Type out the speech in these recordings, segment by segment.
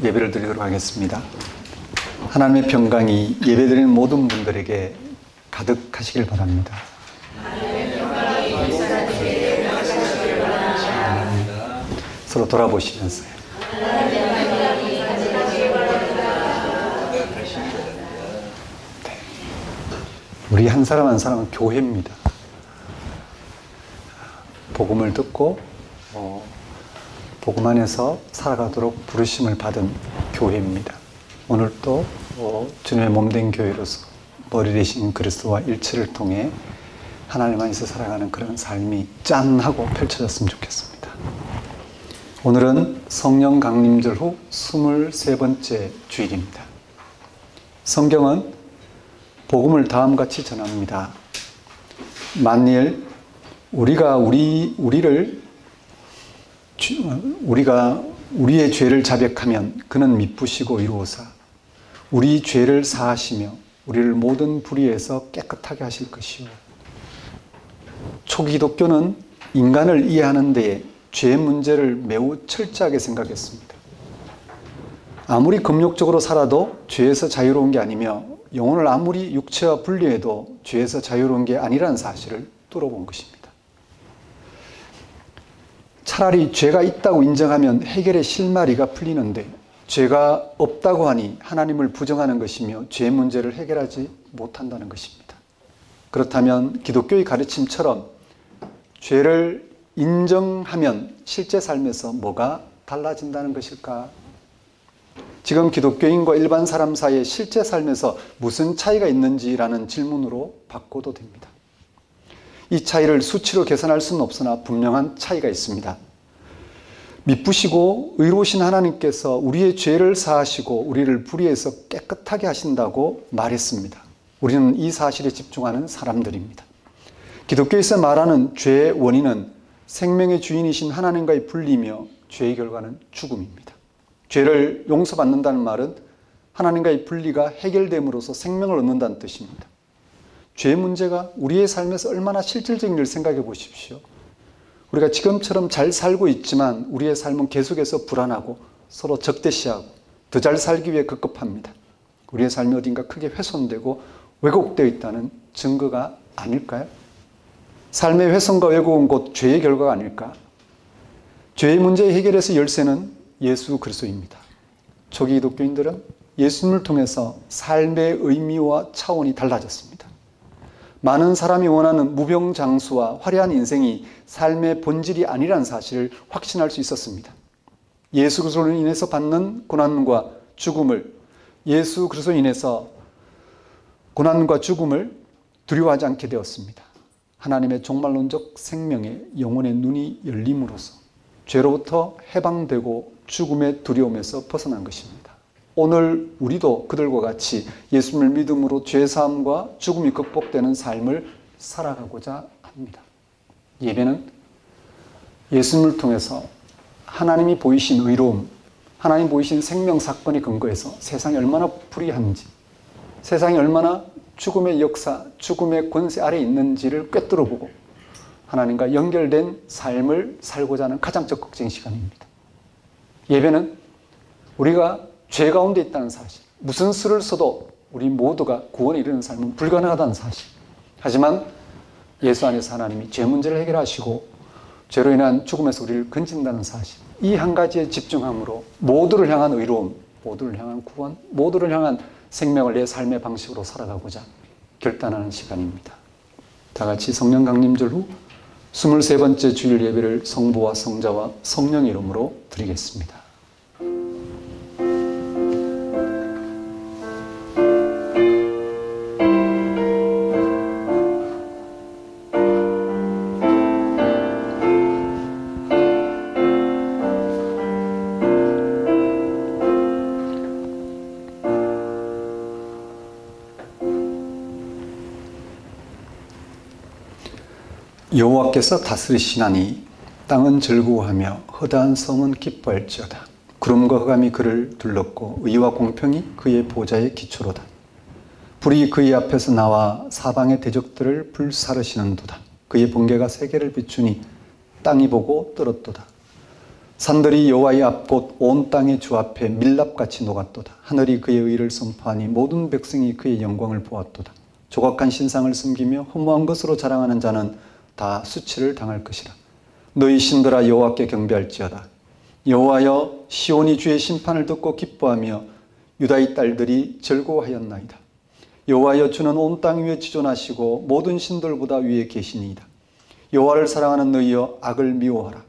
예배를 드리도록 하겠습니다. 하나님의 평강이 예배드리는 모든 분들에게 가득하시길 바랍니다. 서로 돌아보시면서요. 우리 한 사람 한 사람은 교회입니다. 복음을 듣고 복음 안에서 살아가도록 부르심을 받은 교회입니다. 오늘 또 주님의 몸된 교회로서 머리 되신 그리스도와 일치를 통해 하나님 안에서 살아가는 그런 삶이 짠 하고 펼쳐졌으면 좋겠습니다. 오늘은 성령 강림절 후 23번째 주일입니다. 성경은 복음을 다음같이 전합니다. 만일 우리가 우리의 죄를 자백하면 그는 미쁘시고 의로우사 우리 죄를 사하시며 우리를 모든 불의에서 깨끗하게 하실 것이요. 초기독교는 인간을 이해하는 데에 죄 문제를 매우 철저하게 생각했습니다. 아무리 금욕적으로 살아도 죄에서 자유로운 게 아니며 영혼을 아무리 육체와 분리해도 죄에서 자유로운 게 아니라는 사실을 뚫어본 것입니다. 차라리 죄가 있다고 인정하면 해결의 실마리가 풀리는데 죄가 없다고 하니 하나님을 부정하는 것이며 죄 문제를 해결하지 못한다는 것입니다. 그렇다면 기독교의 가르침처럼 죄를 인정하면 실제 삶에서 뭐가 달라진다는 것일까? 지금 기독교인과 일반 사람 사이의 실제 삶에서 무슨 차이가 있는지라는 질문으로 바꿔도 됩니다. 이 차이를 수치로 계산할 수는 없으나 분명한 차이가 있습니다. 미쁘시고 의로우신 하나님께서 우리의 죄를 사하시고 우리를 불의에서 깨끗하게 하신다고 말했습니다. 우리는 이 사실에 집중하는 사람들입니다. 기독교에서 말하는 죄의 원인은 생명의 주인이신 하나님과의 분리며 죄의 결과는 죽음입니다. 죄를 용서받는다는 말은 하나님과의 분리가 해결됨으로써 생명을 얻는다는 뜻입니다. 죄 문제가 우리의 삶에서 얼마나 실질적인지를 생각해 보십시오. 우리가 지금처럼 잘 살고 있지만 우리의 삶은 계속해서 불안하고 서로 적대시하고 더 잘 살기 위해 급급합니다. 우리의 삶이 어딘가 크게 훼손되고 왜곡되어 있다는 증거가 아닐까요? 삶의 훼손과 왜곡은 곧 죄의 결과가 아닐까? 죄의 문제 해결에서 열쇠는 예수 그리스도입니다. 초기 기독교인들은 예수님을 통해서 삶의 의미와 차원이 달라졌습니다. 많은 사람이 원하는 무병장수와 화려한 인생이 삶의 본질이 아니라는 사실을 확신할 수 있었습니다. 예수 그리스도로 인해서 받는 고난과 죽음을 예수 그리스도로 인해서 고난과 죽음을 두려워하지 않게 되었습니다. 하나님의 종말론적 생명의 영혼의 눈이 열림으로써 죄로부터 해방되고 죽음의 두려움에서 벗어난 것입니다. 오늘 우리도 그들과 같이 예수님을 믿음으로 죄사함과 죽음이 극복되는 삶을 살아가고자 합니다. 예배는 예수님을 통해서 하나님이 보이신 의로움, 하나님 보이신 생명 사건의 근거에서 세상이 얼마나 불의한지, 세상이 얼마나 죽음의 역사, 죽음의 권세 아래에 있는지를 꿰뚫어보고 하나님과 연결된 삶을 살고자 하는 가장 적극적인 시간입니다. 예배는 우리가 죄 가운데 있다는 사실, 무슨 수를 써도 우리 모두가 구원에 이르는 삶은 불가능하다는 사실. 하지만 예수 안에서 하나님이 죄 문제를 해결하시고 죄로 인한 죽음에서 우리를 건진다는 사실, 이 한 가지에 집중함으로 모두를 향한 의로움, 모두를 향한 구원, 모두를 향한 생명을 내 삶의 방식으로 살아가고자 결단하는 시간입니다. 다 같이 성령 강림절 후 23번째 주일 예배를 성부와 성자와 성령의 이름으로 드리겠습니다. 여호와께서 다스리시나니 땅은 즐거워하며 허다한 성은 기뻐할지어다. 구름과 흑암이 그를 둘렀고 의와 공평이 그의 보좌의 기초로다. 불이 그의 앞에서 나와 사방의 대적들을 불사르시는도다. 그의 번개가 세계를 비추니 땅이 보고 떨었도다. 산들이 여호와의 앞 곧 온 땅의 주 앞에 밀랍같이 녹았도다. 하늘이 그의 의를 선포하니 모든 백성이 그의 영광을 보았도다. 조각한 신상을 숨기며 허무한 것으로 자랑하는 자는 다 수치를 당할 것이라. 너희 신들아 여호와께 경배할지어다. 여호와여, 시온이 주의 심판을 듣고 기뻐하며 유다의 딸들이 즐거워하였나이다. 여호와여, 주는 온 땅 위에 지존하시고 모든 신들보다 위에 계시니이다. 여호와를 사랑하는 너희여, 악을 미워하라.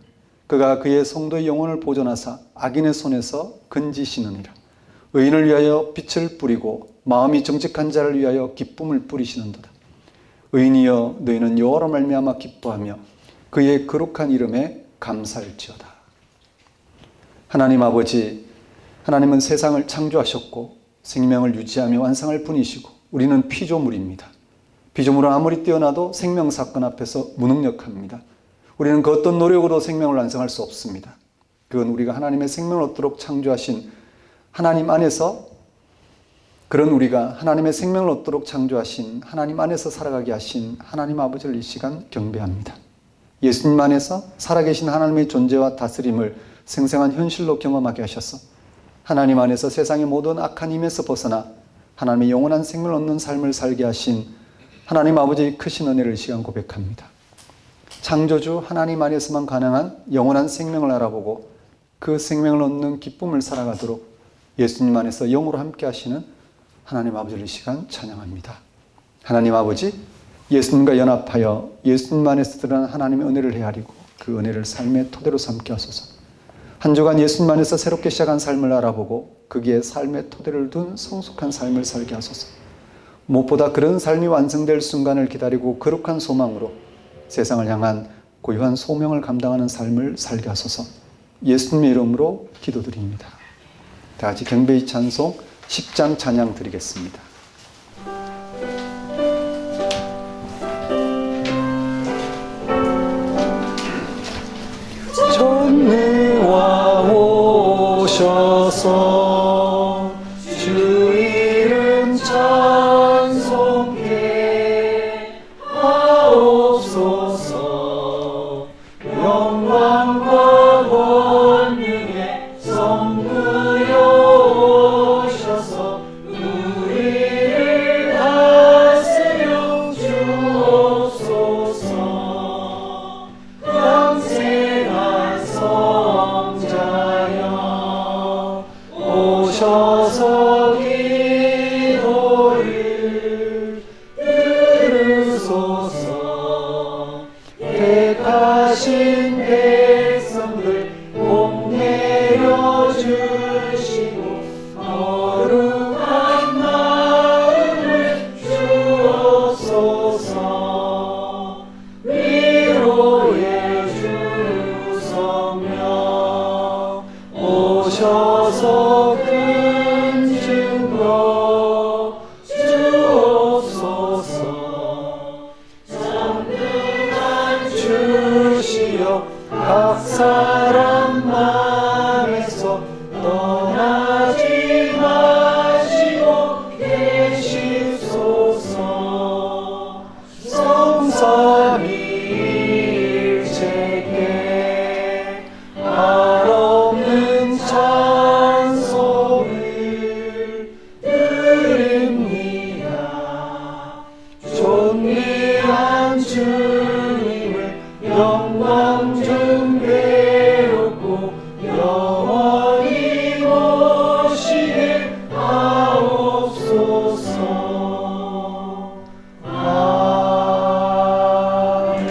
그가 그의 성도의 영혼을 보존하사 악인의 손에서 건지시느니라. 의인을 위하여 빛을 뿌리고 마음이 정직한 자를 위하여 기쁨을 뿌리시는도다. 의인이여, 너희는 여호와로 말미암아 기뻐하며 그의 거룩한 이름에 감사할지어다. 하나님 아버지, 하나님은 세상을 창조하셨고 생명을 유지하며 완성할 분이시고 우리는 피조물입니다. 피조물은 아무리 뛰어나도 생명사건 앞에서 무능력합니다. 우리는 그 어떤 노력으로 생명을 완성할 수 없습니다. 그건 우리가 하나님의 생명을 얻도록 창조하신 하나님 안에서, 그런 우리가 하나님의 생명을 얻도록 창조하신 하나님 안에서 살아가게 하신 하나님 아버지를 이 시간 경배합니다. 예수님 안에서 살아계신 하나님의 존재와 다스림을 생생한 현실로 경험하게 하셔서 하나님 안에서 세상의 모든 악한 힘에서 벗어나 하나님의 영원한 생명을 얻는 삶을 살게 하신 하나님 아버지의 크신 은혜를 이 시간 고백합니다. 창조주 하나님 안에서만 가능한 영원한 생명을 알아보고 그 생명을 얻는 기쁨을 살아가도록 예수님 안에서 영으로 함께 하시는 하나님 아버지를 이 시간 찬양합니다. 하나님 아버지, 예수님과 연합하여 예수님 안에서 드러난 하나님의 은혜를 헤아리고 그 은혜를 삶의 토대로 삼게 하소서. 한 주간 예수님 안에서 새롭게 시작한 삶을 알아보고 거기에 삶의 토대를 둔 성숙한 삶을 살게 하소서. 무엇보다 그런 삶이 완성될 순간을 기다리고 거룩한 소망으로 세상을 향한 고유한 소명을 감당하는 삶을 살게 하소서. 예수님의 이름으로 기도드립니다. 다 같이 경배의 찬송 10장 찬양 드리겠습니다. 전능와 오셔서 주 이름 찬송해 하옵소서. 영광과 권능의 성부여 오셔서 우리를 다스려 주옵소서. 영생한 성자여 오셔서 기도를 들으소서. 택하신 백성들 복 내려주시고 거룩한 마음을 주옵소서. 위로의 주 성령 오셔서 큰 증거 주옵소서. 전능한 주시여 각 사람 마음에서 떠나지 마시고 계시소서. 성삼위일체께 한없는 찬송을 드립니다. 존귀한 주님을 영광 중 배우고 영원히 모시게 하옵소서. 아멘.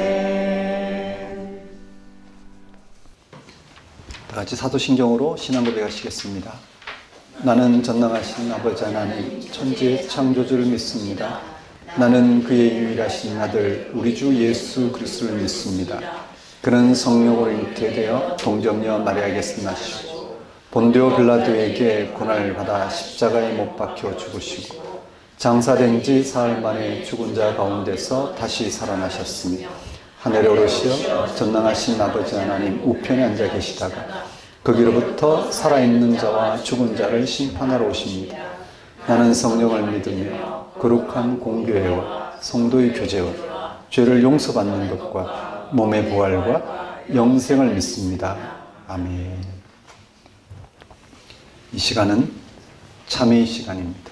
다 같이 사도신경으로 신앙 고백하시겠습니다. 나는 전능하신 아버지 하나님 천지의 창조주를 믿습니다. 나는 그의 유일하신 아들 우리 주 예수 그리스도를 믿습니다. 그는 성령으로 잉태되어 동정녀 마리아에게서 나시고 본디오 빌라도에게 고난을 받아 십자가에 못 박혀 죽으시고 장사된 지 사흘 만에 죽은 자 가운데서 다시 살아나셨으니 하늘에 오르시어 전능하신 아버지 하나님 우편에 앉아 계시다가 거기로부터 살아있는 자와 죽은 자를 심판하러 오십니다. 나는 성령을 믿으며 거룩한 공교회와 성도의 교제와 죄를 용서받는 것과 몸의 부활과 영생을 믿습니다. 아멘. 이 시간은 참회의 시간입니다.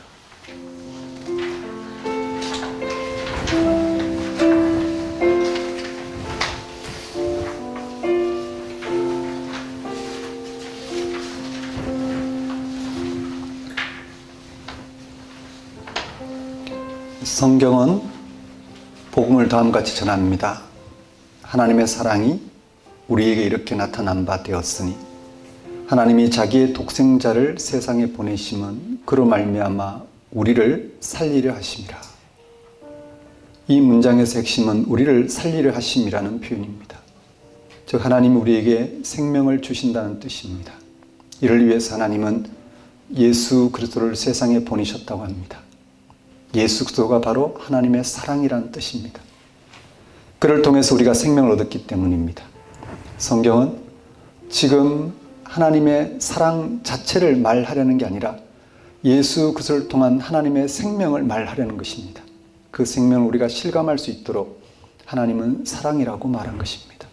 성경은 복음을 다음과 같이 전합니다. 하나님의 사랑이 우리에게 이렇게 나타난 바 되었으니 하나님이 자기의 독생자를 세상에 보내심은 그로 말미암아 우리를 살리려 하심이라. 이 문장에서 핵심은 우리를 살리려 하심이라는 표현입니다. 즉 하나님이 우리에게 생명을 주신다는 뜻입니다. 이를 위해서 하나님은 예수 그리스도를 세상에 보내셨다고 합니다. 예수 그리스도가 바로 하나님의 사랑이라는 뜻입니다. 그를 통해서 우리가 생명을 얻었기 때문입니다. 성경은 지금 하나님의 사랑 자체를 말하려는 게 아니라 예수 그리스도를 통한 하나님의 생명을 말하려는 것입니다. 그 생명을 우리가 실감할 수 있도록 하나님은 사랑이라고 말한 것입니다.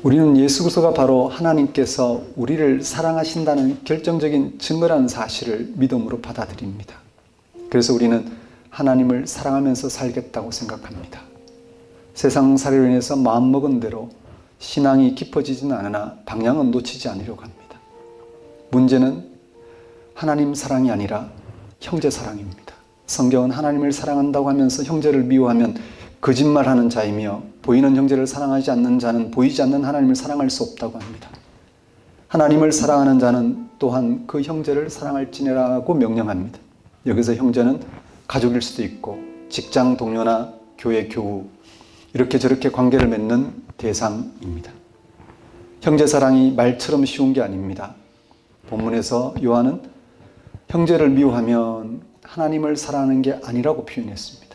우리는 예수 그리스도가 바로 하나님께서 우리를 사랑하신다는 결정적인 증거라는 사실을 믿음으로 받아들입니다. 그래서 우리는 하나님을 사랑하면서 살겠다고 생각합니다. 세상 살이로 인해서 마음먹은 대로 신앙이 깊어지지는 않으나 방향은 놓치지 않으려고 합니다. 문제는 하나님 사랑이 아니라 형제 사랑입니다. 성경은 하나님을 사랑한다고 하면서 형제를 미워하면 거짓말하는 자이며 보이는 형제를 사랑하지 않는 자는 보이지 않는 하나님을 사랑할 수 없다고 합니다. 하나님을 사랑하는 자는 또한 그 형제를 사랑할지니라고 명령합니다. 여기서 형제는 가족일 수도 있고 직장 동료나 교회 교우 이렇게 저렇게 관계를 맺는 대상입니다. 형제 사랑이 말처럼 쉬운 게 아닙니다. 본문에서 요한은 형제를 미워하면 하나님을 사랑하는 게 아니라고 표현했습니다.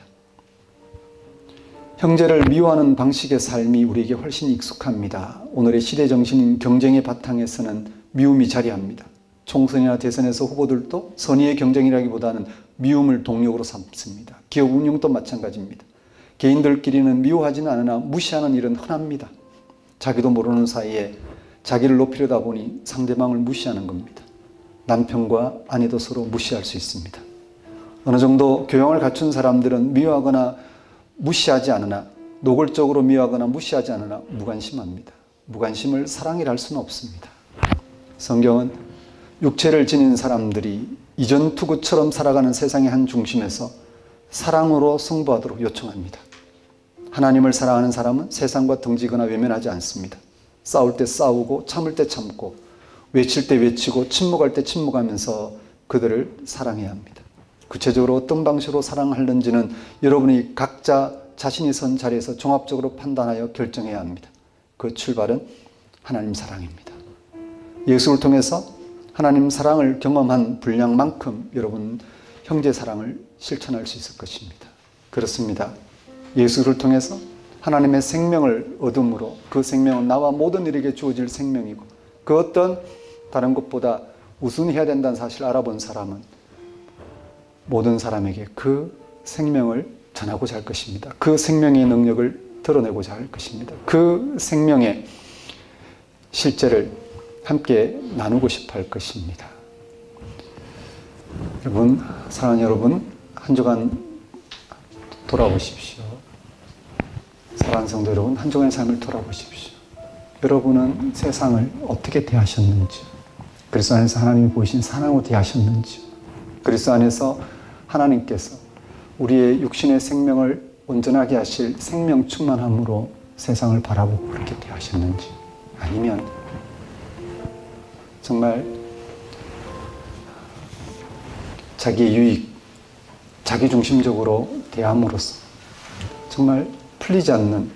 형제를 미워하는 방식의 삶이 우리에게 훨씬 익숙합니다. 오늘의 시대 정신인 경쟁의 바탕에서는 미움이 자리합니다. 총선이나 대선에서 후보들도 선의의 경쟁이라기보다는 미움을 동력으로 삼습니다. 기업 운영도 마찬가지입니다. 개인들끼리는 미워하지는 않으나 무시하는 일은 흔합니다. 자기도 모르는 사이에 자기를 높이려다 보니 상대방을 무시하는 겁니다. 남편과 아내도 서로 무시할 수 있습니다. 어느 정도 교養을 갖춘 사람들은 미워하거나 무시하지 않으나 노골적으로 미워하거나 무시하지 않으나 무관심합니다. 무관심을 사랑이라 할 수는 없습니다. 성경은 육체를 지닌 사람들이 이전 투구처럼 살아가는 세상의 한 중심에서 사랑으로 승부하도록 요청합니다. 하나님을 사랑하는 사람은 세상과 등지거나 외면하지 않습니다. 싸울 때 싸우고 참을 때 참고 외칠 때 외치고 침묵할 때 침묵하면서 그들을 사랑해야 합니다. 구체적으로 어떤 방식으로 사랑하는지는 여러분이 각자 자신이 선 자리에서 종합적으로 판단하여 결정해야 합니다. 그 출발은 하나님 사랑입니다. 예수를 통해서 하나님 사랑을 경험한 분량만큼 여러분 형제 사랑을 실천할 수 있을 것입니다. 그렇습니다. 예수를 통해서 하나님의 생명을 얻음으로 그 생명은 나와 모든 일에게 주어질 생명이고 그 어떤 다른 것보다 우선해야 된다는 사실을 알아본 사람은 모든 사람에게 그 생명을 전하고자 할 것입니다. 그 생명의 능력을 드러내고자 할 것입니다. 그 생명의 실제를 함께 나누고 싶어 할 것입니다. 여러분, 사랑하는 여러분, 한 주간 돌아보십시오. 사랑하는 성도 여러분, 한 주간의 삶을 돌아보십시오. 여러분은 세상을 어떻게 대하셨는지, 그리스도 안에서 하나님이 보이신 사랑으로 대하셨는지, 그리스도 안에서 하나님께서 우리의 육신의 생명을 온전하게 하실 생명 충만함으로 세상을 바라보고 그렇게 대하셨는지, 아니면 정말 자기의 유익, 자기중심적으로 대함으로써 정말 풀리지 않는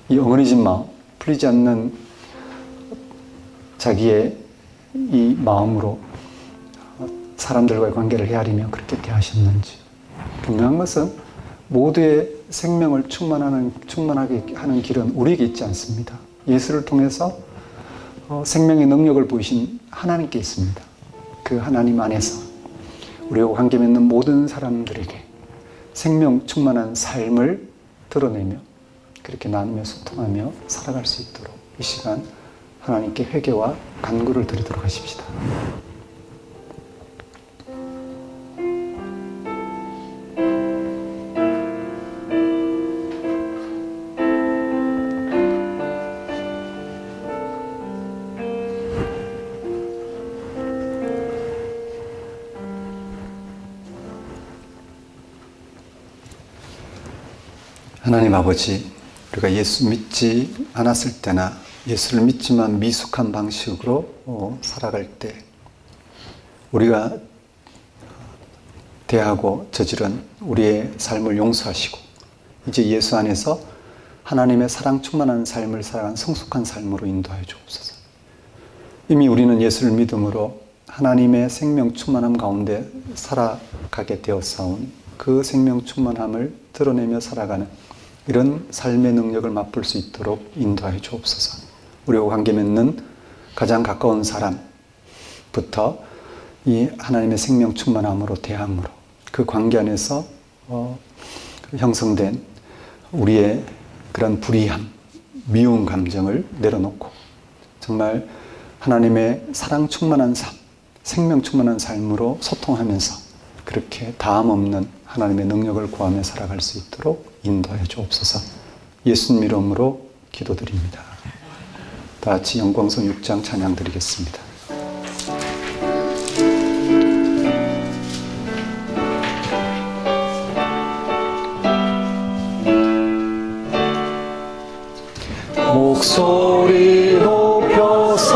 이 엉어리진 마음, 풀리지 않는 자기의 이 마음으로 사람들과의 관계를 헤아리며 그렇게 대하셨는지. 분명한 것은 모두의 생명을 충만하게 하는 길은 우리에게 있지 않습니다. 예수를 통해서 생명의 능력을 보이신 하나님께 있습니다. 그 하나님 안에서 우리와 관계 맺는 모든 사람들에게 생명 충만한 삶을 드러내며 그렇게 나누며 소통하며 살아갈 수 있도록 이 시간 하나님께 회개와 간구를 드리도록 하십시다. 하나님 아버지, 우리가 예수 믿지 않았을 때나 예수를 믿지만 미숙한 방식으로 살아갈 때 우리가 대하고 저지른 우리의 삶을 용서하시고 이제 예수 안에서 하나님의 사랑 충만한 삶을 살아가는 성숙한 삶으로 인도하여 주옵소서. 이미 우리는 예수를 믿음으로 하나님의 생명 충만함 가운데 살아가게 되었사오니 그 생명 충만함을 드러내며 살아가는 이런 삶의 능력을 맛볼 수 있도록 인도하여 주옵소서. 우리와 관계 맺는 가장 가까운 사람부터 이 하나님의 생명 충만함으로 대함으로 그 관계 안에서 형성된 우리의 그런 불의함, 미운 감정을 내려놓고 정말 하나님의 사랑 충만한 삶, 생명 충만한 삶으로 소통하면서 그렇게 다함 없는 하나님의 능력을 구하며 살아갈 수 있도록 인도하여 주옵소서. 예수님 이름으로 기도드립니다. 다 같이 영광성 6장 찬양 드리겠습니다. 목소리 높여서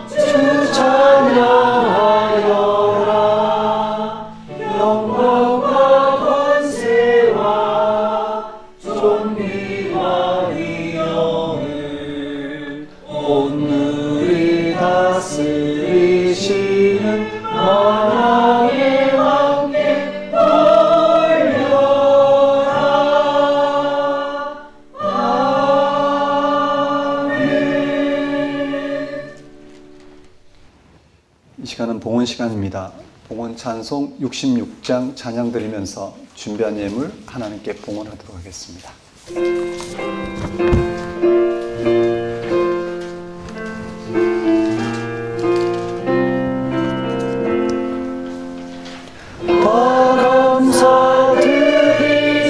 주 찬양하여라. 영광과 권세와 존귀와 위엄을 오늘이 다스리시는 만왕의 왕께 돌려라. 이 시간은 봉헌 시간입니다. 봉헌 찬송 66장 찬양 드리면서 준비한 예물 하나님께 봉헌하도록 하겠습니다.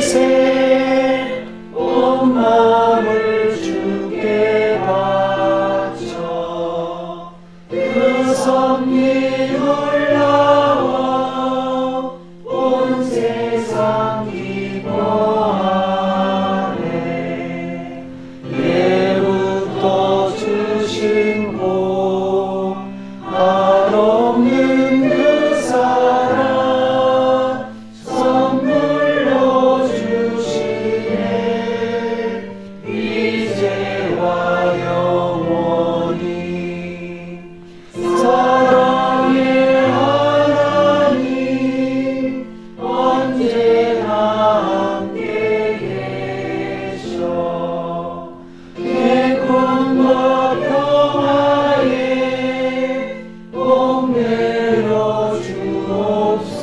감사드리세 온 마음을 주께 바쳐 그 섭리 올라와 온 세상 기뻐하네. 예부터 주신 복 한없는 그 사랑 선물로 주시네. 이제와 영원히 사랑의 하나님 언제나 함께 계셔. 기쁨과 평화에 복 내려 주옵소서.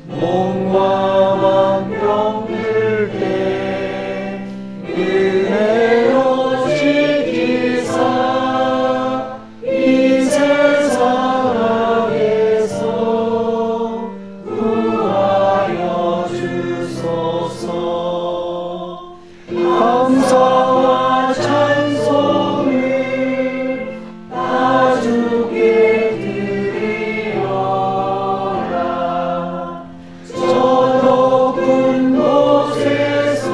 몸과 맘 병들 때 은혜로 지키사 이 세상 악에서 구하여 주소서. 감사와 찬송을 다 주께 드리어라. 저 높은 곳에서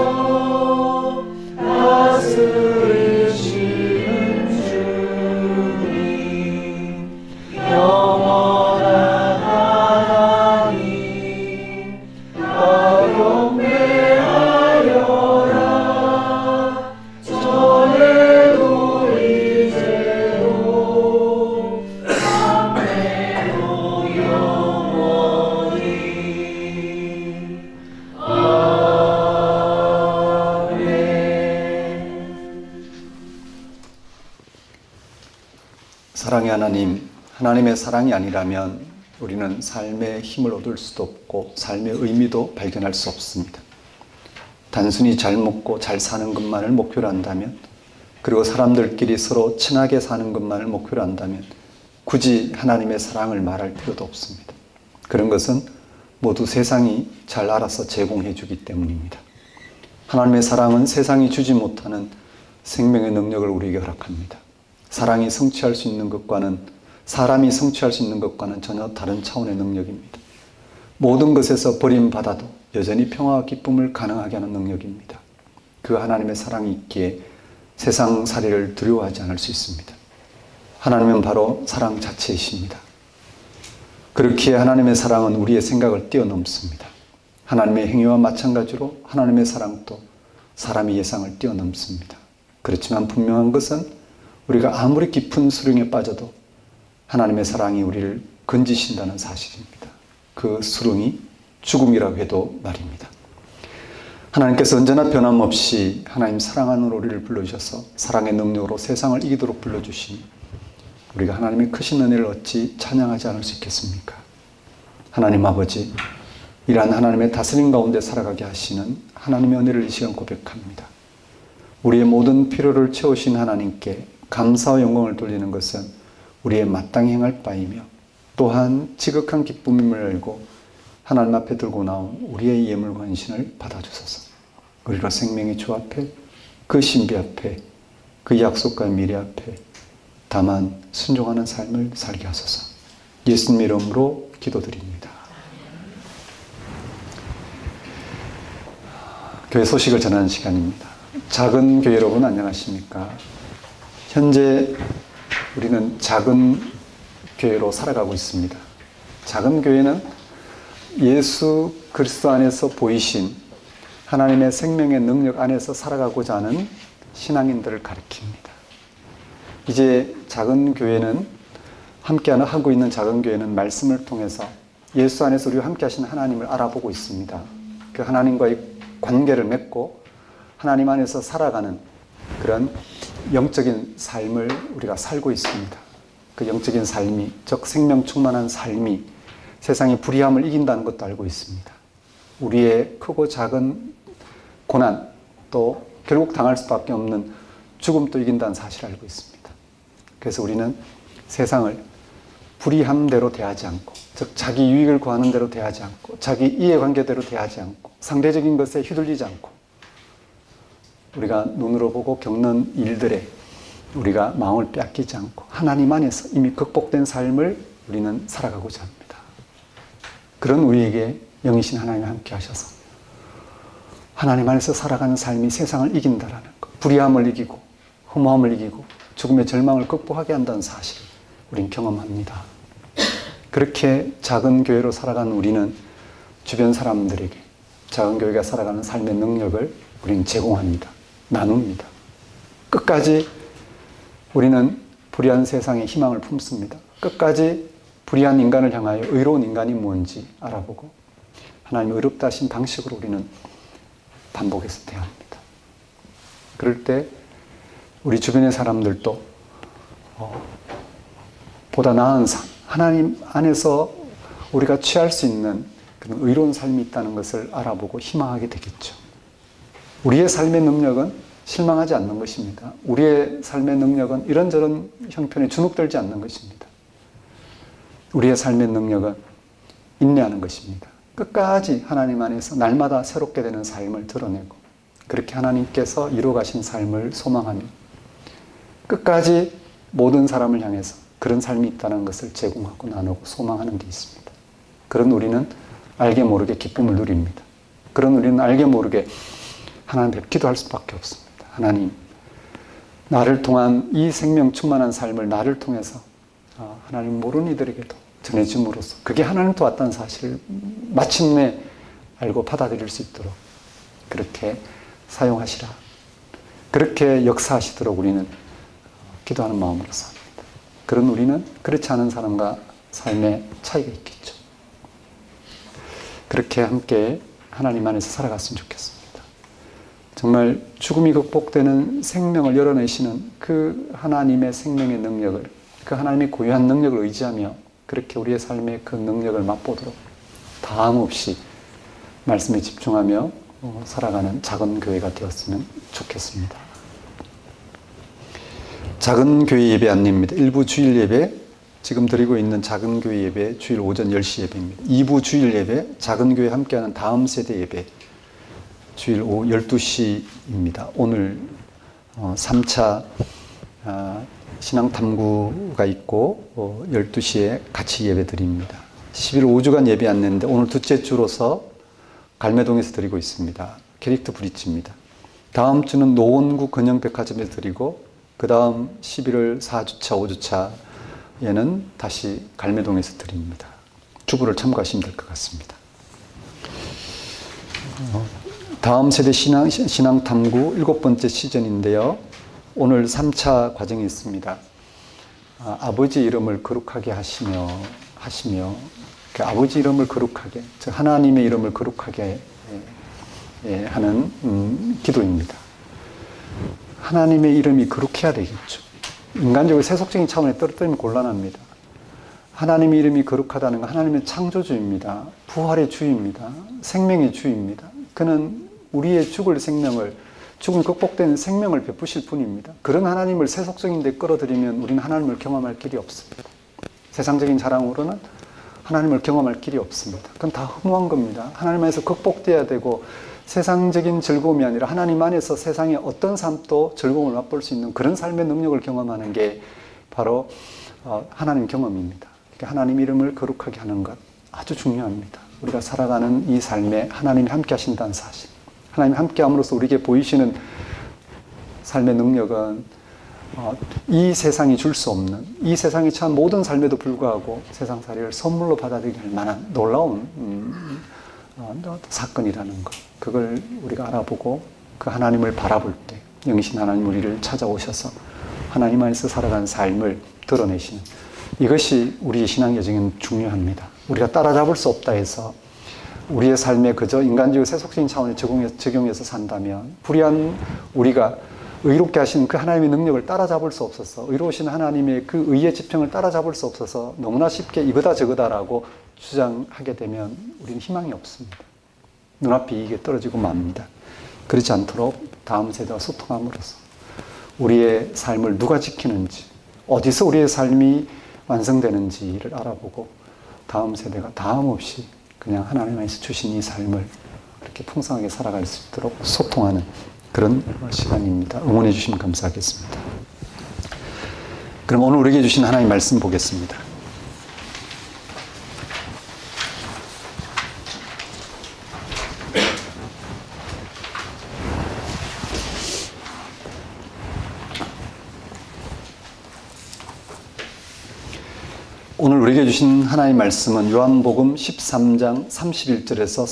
다스리시는 주님 영원한 하나님 다 경배하여라. 전에도 이제도 장래도 영원히 아멘. 사랑의 하나님, 하나님의 사랑이 아니라면 우리는 삶의 힘을 얻을 수도 없고 삶의 의미도 발견할 수 없습니다. 단순히 잘 먹고 잘 사는 것만을 목표로 한다면 그리고 사람들끼리 서로 친하게 사는 것만을 목표로 한다면 굳이 하나님의 사랑을 말할 필요도 없습니다. 그런 것은 모두 세상이 잘 알아서 제공해 주기 때문입니다. 하나님의 사랑은 세상이 주지 못하는 생명의 능력을 우리에게 허락합니다. 사랑이 성취할 수 있는 것과는, 사람이 성취할 수 있는 것과는 전혀 다른 차원의 능력입니다. 모든 것에서 버림받아도 여전히 평화와 기쁨을 가능하게 하는 능력입니다. 그 하나님의 사랑이 있기에 세상 살이를 두려워하지 않을 수 있습니다. 하나님은 바로 사랑 자체이십니다. 그렇기에 하나님의 사랑은 우리의 생각을 뛰어넘습니다. 하나님의 행위와 마찬가지로 하나님의 사랑도 사람의 예상을 뛰어넘습니다. 그렇지만 분명한 것은 우리가 아무리 깊은 수렁에 빠져도 하나님의 사랑이 우리를 건지신다는 사실입니다. 그 수렁이 죽음이라고 해도 말입니다. 하나님께서 언제나 변함없이 하나님 사랑하는 우리를 불러주셔서 사랑의 능력으로 세상을 이기도록 불러주시니 우리가 하나님의 크신 은혜를 어찌 찬양하지 않을 수 있겠습니까? 하나님 아버지, 이러한 하나님의 다스림 가운데 살아가게 하시는 하나님의 은혜를 이 시간 고백합니다. 우리의 모든 필요를 채우신 하나님께 감사와 영광을 돌리는 것은 우리의 마땅히 행할 바이며 또한 지극한 기쁨임을 알고 하나님 앞에 들고 나온 우리의 예물과 헌신을 받아주소서. 우리로 생명의 주 앞에, 그 신비 앞에, 그 약속과 미래 앞에 다만 순종하는 삶을 살게 하소서. 예수님 이름으로 기도드립니다. 교회 소식을 전하는 시간입니다. 작은 교회 여러분 안녕하십니까? 현재 우리는 작은 교회로 살아가고 있습니다. 작은 교회는 예수 그리스도 안에서 보이신 하나님의 생명의 능력 안에서 살아가고자 하는 신앙인들을 가리킵니다. 이제 작은 교회는 하고 있는 작은 교회는 말씀을 통해서 예수 안에서 우리와 함께 하신 하나님을 알아보고 있습니다. 그 하나님과의 관계를 맺고 하나님 안에서 살아가는 그런 영적인 삶을 우리가 살고 있습니다. 그 영적인 삶이, 즉 생명 충만한 삶이 세상의 불의함을 이긴다는 것도 알고 있습니다. 우리의 크고 작은 고난, 또 결국 당할 수밖에 없는 죽음도 이긴다는 사실을 알고 있습니다. 그래서 우리는 세상을 불의함대로 대하지 않고, 즉 자기 유익을 구하는 대로 대하지 않고, 자기 이해관계대로 대하지 않고, 상대적인 것에 휘둘리지 않고, 우리가 눈으로 보고 겪는 일들에 우리가 마음을 빼앗기지 않고 하나님 안에서 이미 극복된 삶을 우리는 살아가고자 합니다. 그런 우리에게 영이신 하나님이 함께 하셔서 하나님 안에서 살아가는 삶이 세상을 이긴다라는 것, 불의함을 이기고 허무함을 이기고 죽음의 절망을 극복하게 한다는 사실을 우린 경험합니다. 그렇게 작은 교회로 살아가는 우리는 주변 사람들에게 작은 교회가 살아가는 삶의 능력을 우리는 제공합니다. 나눕니다. 끝까지 우리는 불의한 세상에 희망을 품습니다. 끝까지 불의한 인간을 향하여 의로운 인간이 뭔지 알아보고 하나님의 의롭다 하신 방식으로 우리는 반복해서 대합니다. 그럴 때 우리 주변의 사람들도 보다 나은 삶, 하나님 안에서 우리가 취할 수 있는 그런 의로운 삶이 있다는 것을 알아보고 희망하게 되겠죠. 우리의 삶의 능력은 실망하지 않는 것입니다. 우리의 삶의 능력은 이런저런 형편에 주눅들지 않는 것입니다. 우리의 삶의 능력은 인내하는 것입니다. 끝까지 하나님 안에서 날마다 새롭게 되는 삶을 드러내고 그렇게 하나님께서 이루어가신 삶을 소망하며 끝까지 모든 사람을 향해서 그런 삶이 있다는 것을 제공하고 나누고 소망하는 데 있습니다. 그런 우리는 알게 모르게 기쁨을 누립니다. 그런 우리는 알게 모르게 하나님 뵙기도 할 수밖에 없습니다. 하나님, 나를 통한 이 생명 충만한 삶을 나를 통해서 하나님 모르는 이들에게도 전해줌으로써 그게 하나님 도왔다는 사실을 마침내 알고 받아들일 수 있도록 그렇게 사용하시라. 그렇게 역사하시도록 우리는 기도하는 마음으로 삽니다. 그런 우리는 그렇지 않은 사람과 삶의 차이가 있겠죠. 그렇게 함께 하나님 안에서 살아갔으면 좋겠습니다. 정말 죽음이 극복되는 생명을 열어내시는 그 하나님의 생명의 능력을, 그 하나님의 고유한 능력을 의지하며 그렇게 우리의 삶의 그 능력을 맛보도록 다함 없이 말씀에 집중하며 살아가는 작은 교회가 되었으면 좋겠습니다. 작은 교회 예배 안내입니다. 1부 주일 예배, 지금 드리고 있는 작은 교회 예배 주일 오전 10시 예배입니다. 2부 주일 예배, 작은 교회 함께하는 다음 세대 예배 주일 오후 12시입니다. 오늘 3차 신앙탐구가 있고 12시에 같이 예배 드립니다. 10일 5주간 예배 안내인데 오늘 둘째 주로서 갈매동에서 드리고 있습니다. 캐릭터 브릿지입니다. 다음 주는 노원구 근영백화점에서 드리고 그 다음 11월 4주차 5주차에는 다시 갈매동에서 드립니다. 주부를 참고하시면 될 것 같습니다. 다음 세대 신앙탐구 7번째 시즌인데요. 오늘 3차 과정이 있습니다. 아버지 이름을 거룩하게 하시며 그 아버지 이름을 거룩하게, 즉 하나님의 이름을 거룩하게 하는 기도입니다. 하나님의 이름이 거룩해야 되겠죠. 인간적으로 세속적인 차원에 떨어뜨리면 곤란합니다. 하나님의 이름이 거룩하다는 건 하나님의 창조주입니다. 부활의 주입니다. 생명의 주입니다. 그는 우리의 죽을 생명을, 죽음이 극복되는 생명을 베푸실 분입니다. 그런 하나님을 세속적인 데 끌어들이면 우리는 하나님을 경험할 길이 없습니다. 세상적인 자랑으로는 하나님을 경험할 길이 없습니다. 그건 다 허무한 겁니다. 하나님 안에서 극복돼야 되고 세상적인 즐거움이 아니라 하나님 안에서 세상의 어떤 삶도 즐거움을 맛볼 수 있는 그런 삶의 능력을 경험하는 게 바로 하나님 경험입니다. 하나님 이름을 거룩하게 하는 것 아주 중요합니다. 우리가 살아가는 이 삶에 하나님이 함께 하신다는 사실, 하나님이 함께 함으로써 우리에게 보이시는 삶의 능력은 이 세상이 줄 수 없는, 이 세상이 처한 모든 삶에도 불구하고 세상살이를 선물로 받아들일 만한 놀라운 사건이라는 것, 그걸 우리가 알아보고 그 하나님을 바라볼 때 영이신 하나님 우리를 찾아오셔서 하나님 안에서 살아가는 삶을 드러내시는, 이것이 우리의 신앙 여정에는 중요합니다. 우리가 따라잡을 수 없다 해서 우리의 삶에 그저 인간적으로 세속적인 차원에 적용해서 산다면 불의한 우리가 의롭게 하시는 그 하나님의 능력을 따라잡을 수 없어서, 의로우신 하나님의 그 의의 지평을 따라잡을 수 없어서 너무나 쉽게 이거다 저거다라고 주장하게 되면 우리는 희망이 없습니다. 눈앞에 이게 떨어지고 맙니다. 그렇지 않도록 다음 세대와 소통함으로써 우리의 삶을 누가 지키는지, 어디서 우리의 삶이 완성되는지를 알아보고 다음 세대가 다음 없이 그냥 하나님 안에서 주신 이 삶을 그렇게 풍성하게 살아갈 수 있도록 소통하는 그런 시간입니다. 응원해 주시면 감사하겠습니다. 그럼 오늘 우리에게 주신 하나님 말씀 보겠습니다. 오늘 우리에게 주신 하나님의 말씀은 요한복음 13장 31절에서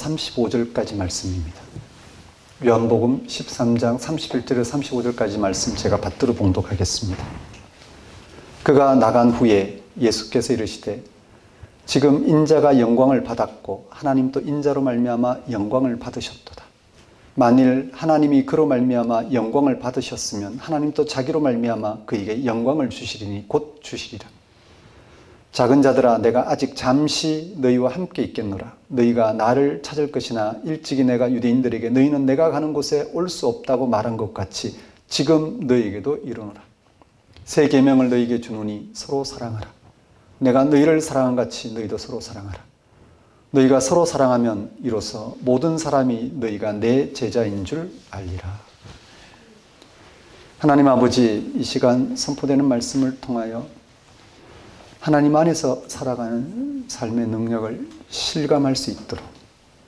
35절까지 말씀입니다. 요한복음 13장 31절에서 35절까지 말씀 제가 받들어 봉독하겠습니다. 그가 나간 후에 예수께서 이르시되 지금 인자가 영광을 받았고 하나님도 인자로 말미암아 영광을 받으셨도다. 만일 하나님이 그로 말미암아 영광을 받으셨으면 하나님도 자기로 말미암아 그에게 영광을 주시리니 곧 주시리라. 작은 자들아 내가 아직 잠시 너희와 함께 있겠노라. 너희가 나를 찾을 것이나 일찍이 내가 유대인들에게 너희는 내가 가는 곳에 올 수 없다고 말한 것 같이 지금 너희에게도 이르노라. 새 계명을 너희에게 주노니 서로 사랑하라. 내가 너희를 사랑한 같이 너희도 서로 사랑하라. 너희가 서로 사랑하면 이로써 모든 사람이 너희가 내 제자인 줄 알리라. 하나님 아버지, 이 시간 선포되는 말씀을 통하여 하나님 안에서 살아가는 삶의 능력을 실감할 수 있도록,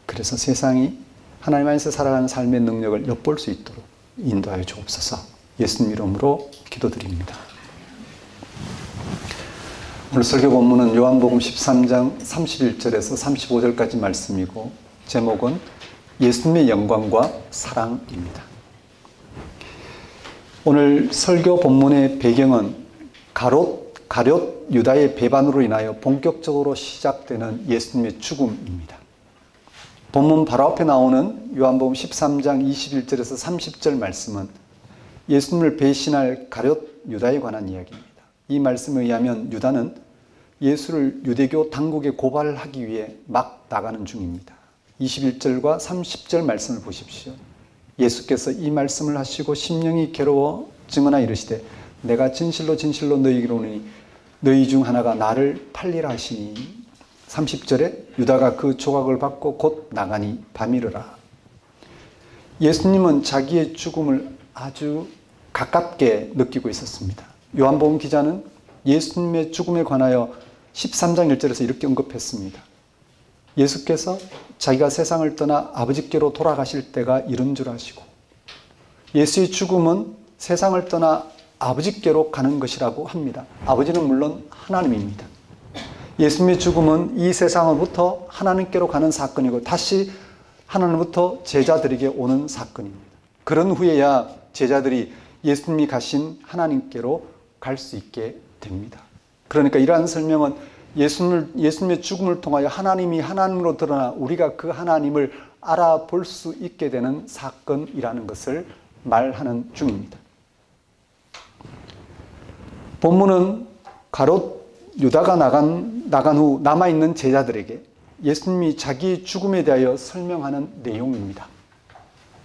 그래서 세상이 하나님 안에서 살아가는 삶의 능력을 엿볼 수 있도록 인도하여 주옵소서. 예수님 이름으로 기도드립니다. 오늘 설교 본문은 요한복음 13장 31절에서 35절까지 말씀이고 제목은 예수님의 영광과 사랑입니다. 오늘 설교 본문의 배경은 가롯 유다의 배반으로 인하여 본격적으로 시작되는 예수님의 죽음입니다. 본문 바로 앞에 나오는 요한복음 13장 21절에서 30절 말씀은 예수님을 배신할 가롯 유다에 관한 이야기입니다. 이 말씀에 의하면 유다는 예수를 유대교 당국에 고발하기 위해 막 나가는 중입니다. 21절과 30절 말씀을 보십시오. 예수께서 이 말씀을 하시고 심령이 괴로워 증언하 이르시되 내가 진실로 진실로 너희에게 이르노니 너희 중 하나가 나를 팔리라 하시니 30절에 유다가 그 조각을 받고 곧 나가니 밤이르라. 예수님은 자기의 죽음을 아주 가깝게 느끼고 있었습니다. 요한복음 기자는 예수님의 죽음에 관하여 13장 1절에서 이렇게 언급했습니다. 예수께서 자기가 세상을 떠나 아버지께로 돌아가실 때가 이른 줄 아시고 예수의 죽음은 세상을 떠나 아버지께로 가는 것이라고 합니다. 아버지는 물론 하나님입니다. 예수님의 죽음은 이 세상으로부터 하나님께로 가는 사건이고 다시 하나님부터 제자들에게 오는 사건입니다. 그런 후에야 제자들이 예수님이 가신 하나님께로 갈 수 있게 됩니다. 그러니까 이러한 설명은 예수님의 죽음을 통하여 하나님이 하나님으로 드러나 우리가 그 하나님을 알아볼 수 있게 되는 사건이라는 것을 말하는 중입니다. 본문은 가롯 유다가 나간 후 남아있는 제자들에게 예수님이 자기의 죽음에 대하여 설명하는 내용입니다.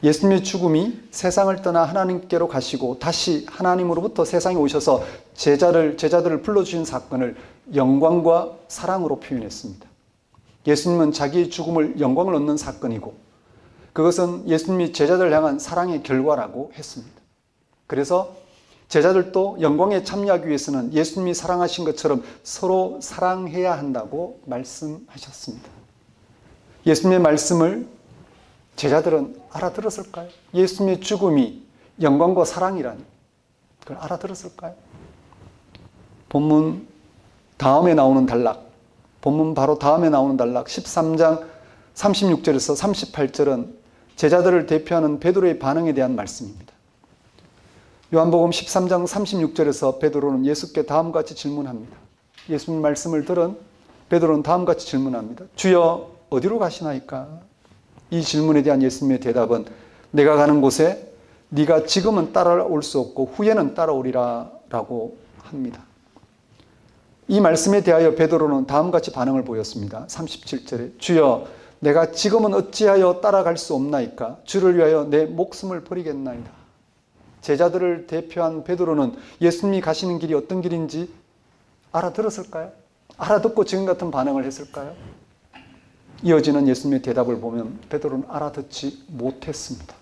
예수님의 죽음이 세상을 떠나 하나님께로 가시고 다시 하나님으로부터 세상에 오셔서 제자들을 불러주신 사건을 영광과 사랑으로 표현했습니다. 예수님은 자기의 죽음을 영광을 얻는 사건이고 그것은 예수님이 제자들을 향한 사랑의 결과라고 했습니다. 그래서 제자들도 영광에 참여하기 위해서는 예수님이 사랑하신 것처럼 서로 사랑해야 한다고 말씀하셨습니다. 예수님의 말씀을 제자들은 알아들었을까요? 예수님의 죽음이 영광과 사랑이라니 그걸 알아들었을까요? 본문 다음에 나오는 단락, 본문 바로 다음에 나오는 단락 13장 36절에서 38절은 제자들을 대표하는 베드로의 반응에 대한 말씀입니다. 요한복음 13장 36절에서 베드로는 예수께 다음과 같이 질문합니다. 예수님 말씀을 들은 베드로는 다음과 같이 질문합니다. 주여 어디로 가시나이까? 이 질문에 대한 예수님의 대답은 내가 가는 곳에 네가 지금은 따라올 수 없고 후에는 따라오리라 라고 합니다. 이 말씀에 대하여 베드로는 다음과 같이 반응을 보였습니다. 37절에 주여 내가 지금은 어찌하여 따라갈 수 없나이까? 주를 위하여 내 목숨을 버리겠나이다. 제자들을 대표한 베드로는 예수님이 가시는 길이 어떤 길인지 알아들었을까요? 알아듣고 지금 같은 반응을 했을까요? 이어지는 예수님의 대답을 보면 베드로는 알아듣지 못했습니다.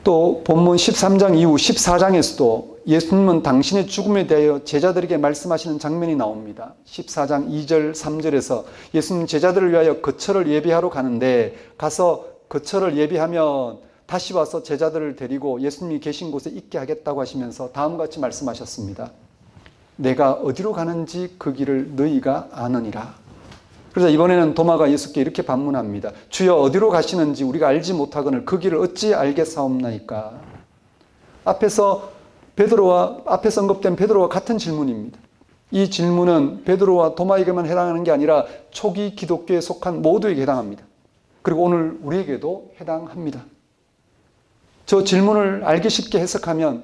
또 본문 13장 이후 14장에서도 예수님은 당신의 죽음에 대하여 제자들에게 말씀하시는 장면이 나옵니다. 14장 2절 3절에서 예수님 제자들을 위하여 거처를 예비하러 가는데 가서 거처를 예비하면 다시 와서 제자들을 데리고 예수님이 계신 곳에 있게 하겠다고 하시면서 다음과 같이 말씀하셨습니다. 내가 어디로 가는지 그 길을 너희가 아느니라. 그래서 이번에는 도마가 예수께 이렇게 반문합니다. 주여 어디로 가시는지 우리가 알지 못하거늘 그 길을 어찌 알겠사옵나이까? 앞에서 언급된 베드로와 같은 질문입니다. 이 질문은 베드로와 도마에게만 해당하는 게 아니라 초기 기독교에 속한 모두에게 해당합니다. 그리고 오늘 우리에게도 해당합니다. 저 질문을 알기 쉽게 해석하면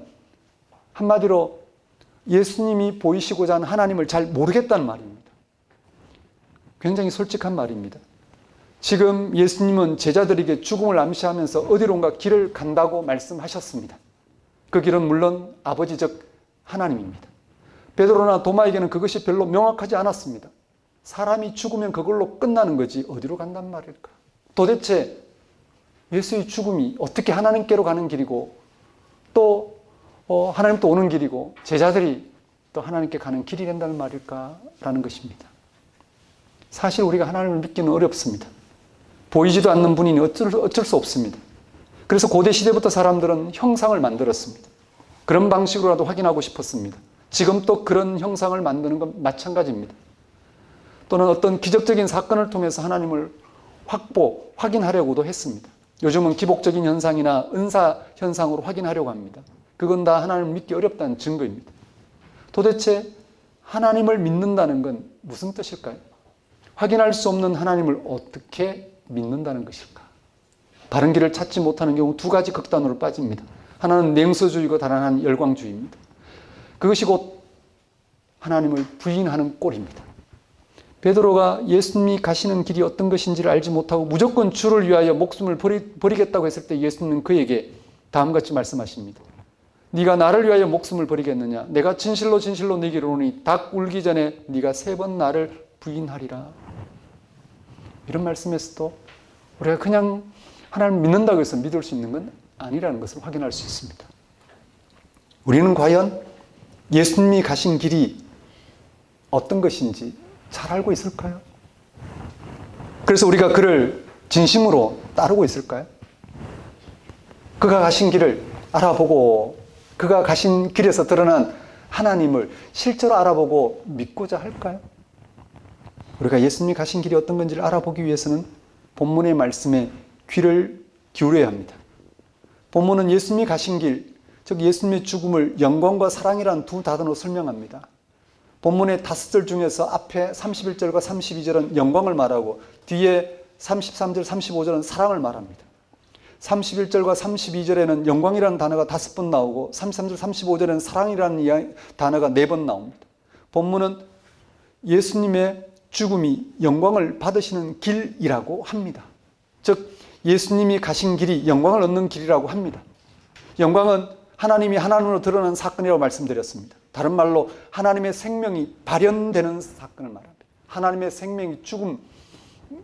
한마디로 예수님이 보이시고자 하는 하나님을 잘 모르겠다는 말입니다. 굉장히 솔직한 말입니다. 지금 예수님은 제자들에게 죽음을 암시하면서 어디론가 길을 간다고 말씀하셨습니다. 그 길은 물론 아버지적 하나님입니다. 베드로나 도마에게는 그것이 별로 명확하지 않았습니다. 사람이 죽으면 그걸로 끝나는 거지 어디로 간단 말일까? 도대체 예수의 죽음이 어떻게 하나님께로 가는 길이고 또 하나님 또 오는 길이고 제자들이 또 하나님께 가는 길이 된다는 말일까라는 것입니다. 사실 우리가 하나님을 믿기는 어렵습니다. 보이지도 않는 분이니 어쩔 수 없습니다. 그래서 고대 시대부터 사람들은 형상을 만들었습니다. 그런 방식으로라도 확인하고 싶었습니다. 지금 또 그런 형상을 만드는 건 마찬가지입니다. 또는 어떤 기적적인 사건을 통해서 하나님을 확인하려고도 했습니다. 요즘은 기복적인 현상이나 은사 현상으로 확인하려고 합니다. 그건 다 하나님을 믿기 어렵다는 증거입니다. 도대체 하나님을 믿는다는 건 무슨 뜻일까요? 확인할 수 없는 하나님을 어떻게 믿는다는 것일까? 바른 길을 찾지 못하는 경우 두 가지 극단으로 빠집니다. 하나는 냉소주의고 다른 하나는 열광주의입니다. 그것이 곧 하나님을 부인하는 꼴입니다. 베드로가 예수님이 가시는 길이 어떤 것인지를 알지 못하고 무조건 주를 위하여 목숨을 버리겠다고 했을 때 예수님은 그에게 다음과 같이 말씀하십니다. 네가 나를 위하여 목숨을 버리겠느냐? 내가 진실로 진실로 네게 이르노니 닭 울기 전에 네가 3번 나를 부인하리라. 이런 말씀에서도 우리가 그냥 하나님을 믿는다고 해서 믿을 수 있는 건 아니라는 것을 확인할 수 있습니다. 우리는 과연 예수님이 가신 길이 어떤 것인지 잘 알고 있을까요? 그래서 우리가 그를 진심으로 따르고 있을까요? 그가 가신 길을 알아보고 그가 가신 길에서 드러난 하나님을 실제로 알아보고 믿고자 할까요? 우리가 예수님이 가신 길이 어떤 건지를 알아보기 위해서는 본문의 말씀에 귀를 기울여야 합니다. 본문은 예수님이 가신 길, 즉 예수님의 죽음을 영광과 사랑이라는 두 단어로 설명합니다. 본문의 5절 중에서 앞에 31절과 32절은 영광을 말하고 뒤에 33절, 35절은 사랑을 말합니다. 31절과 32절에는 영광이라는 단어가 5번 나오고 33절, 35절에는 사랑이라는 단어가 4번 나옵니다. 본문은 예수님의 죽음이 영광을 받으시는 길이라고 합니다. 즉 예수님이 가신 길이 영광을 얻는 길이라고 합니다. 영광은 하나님이 하나님으로 드러난 사건이라고 말씀드렸습니다. 다른 말로 하나님의 생명이 발현되는 사건을 말합니다. 하나님의 생명이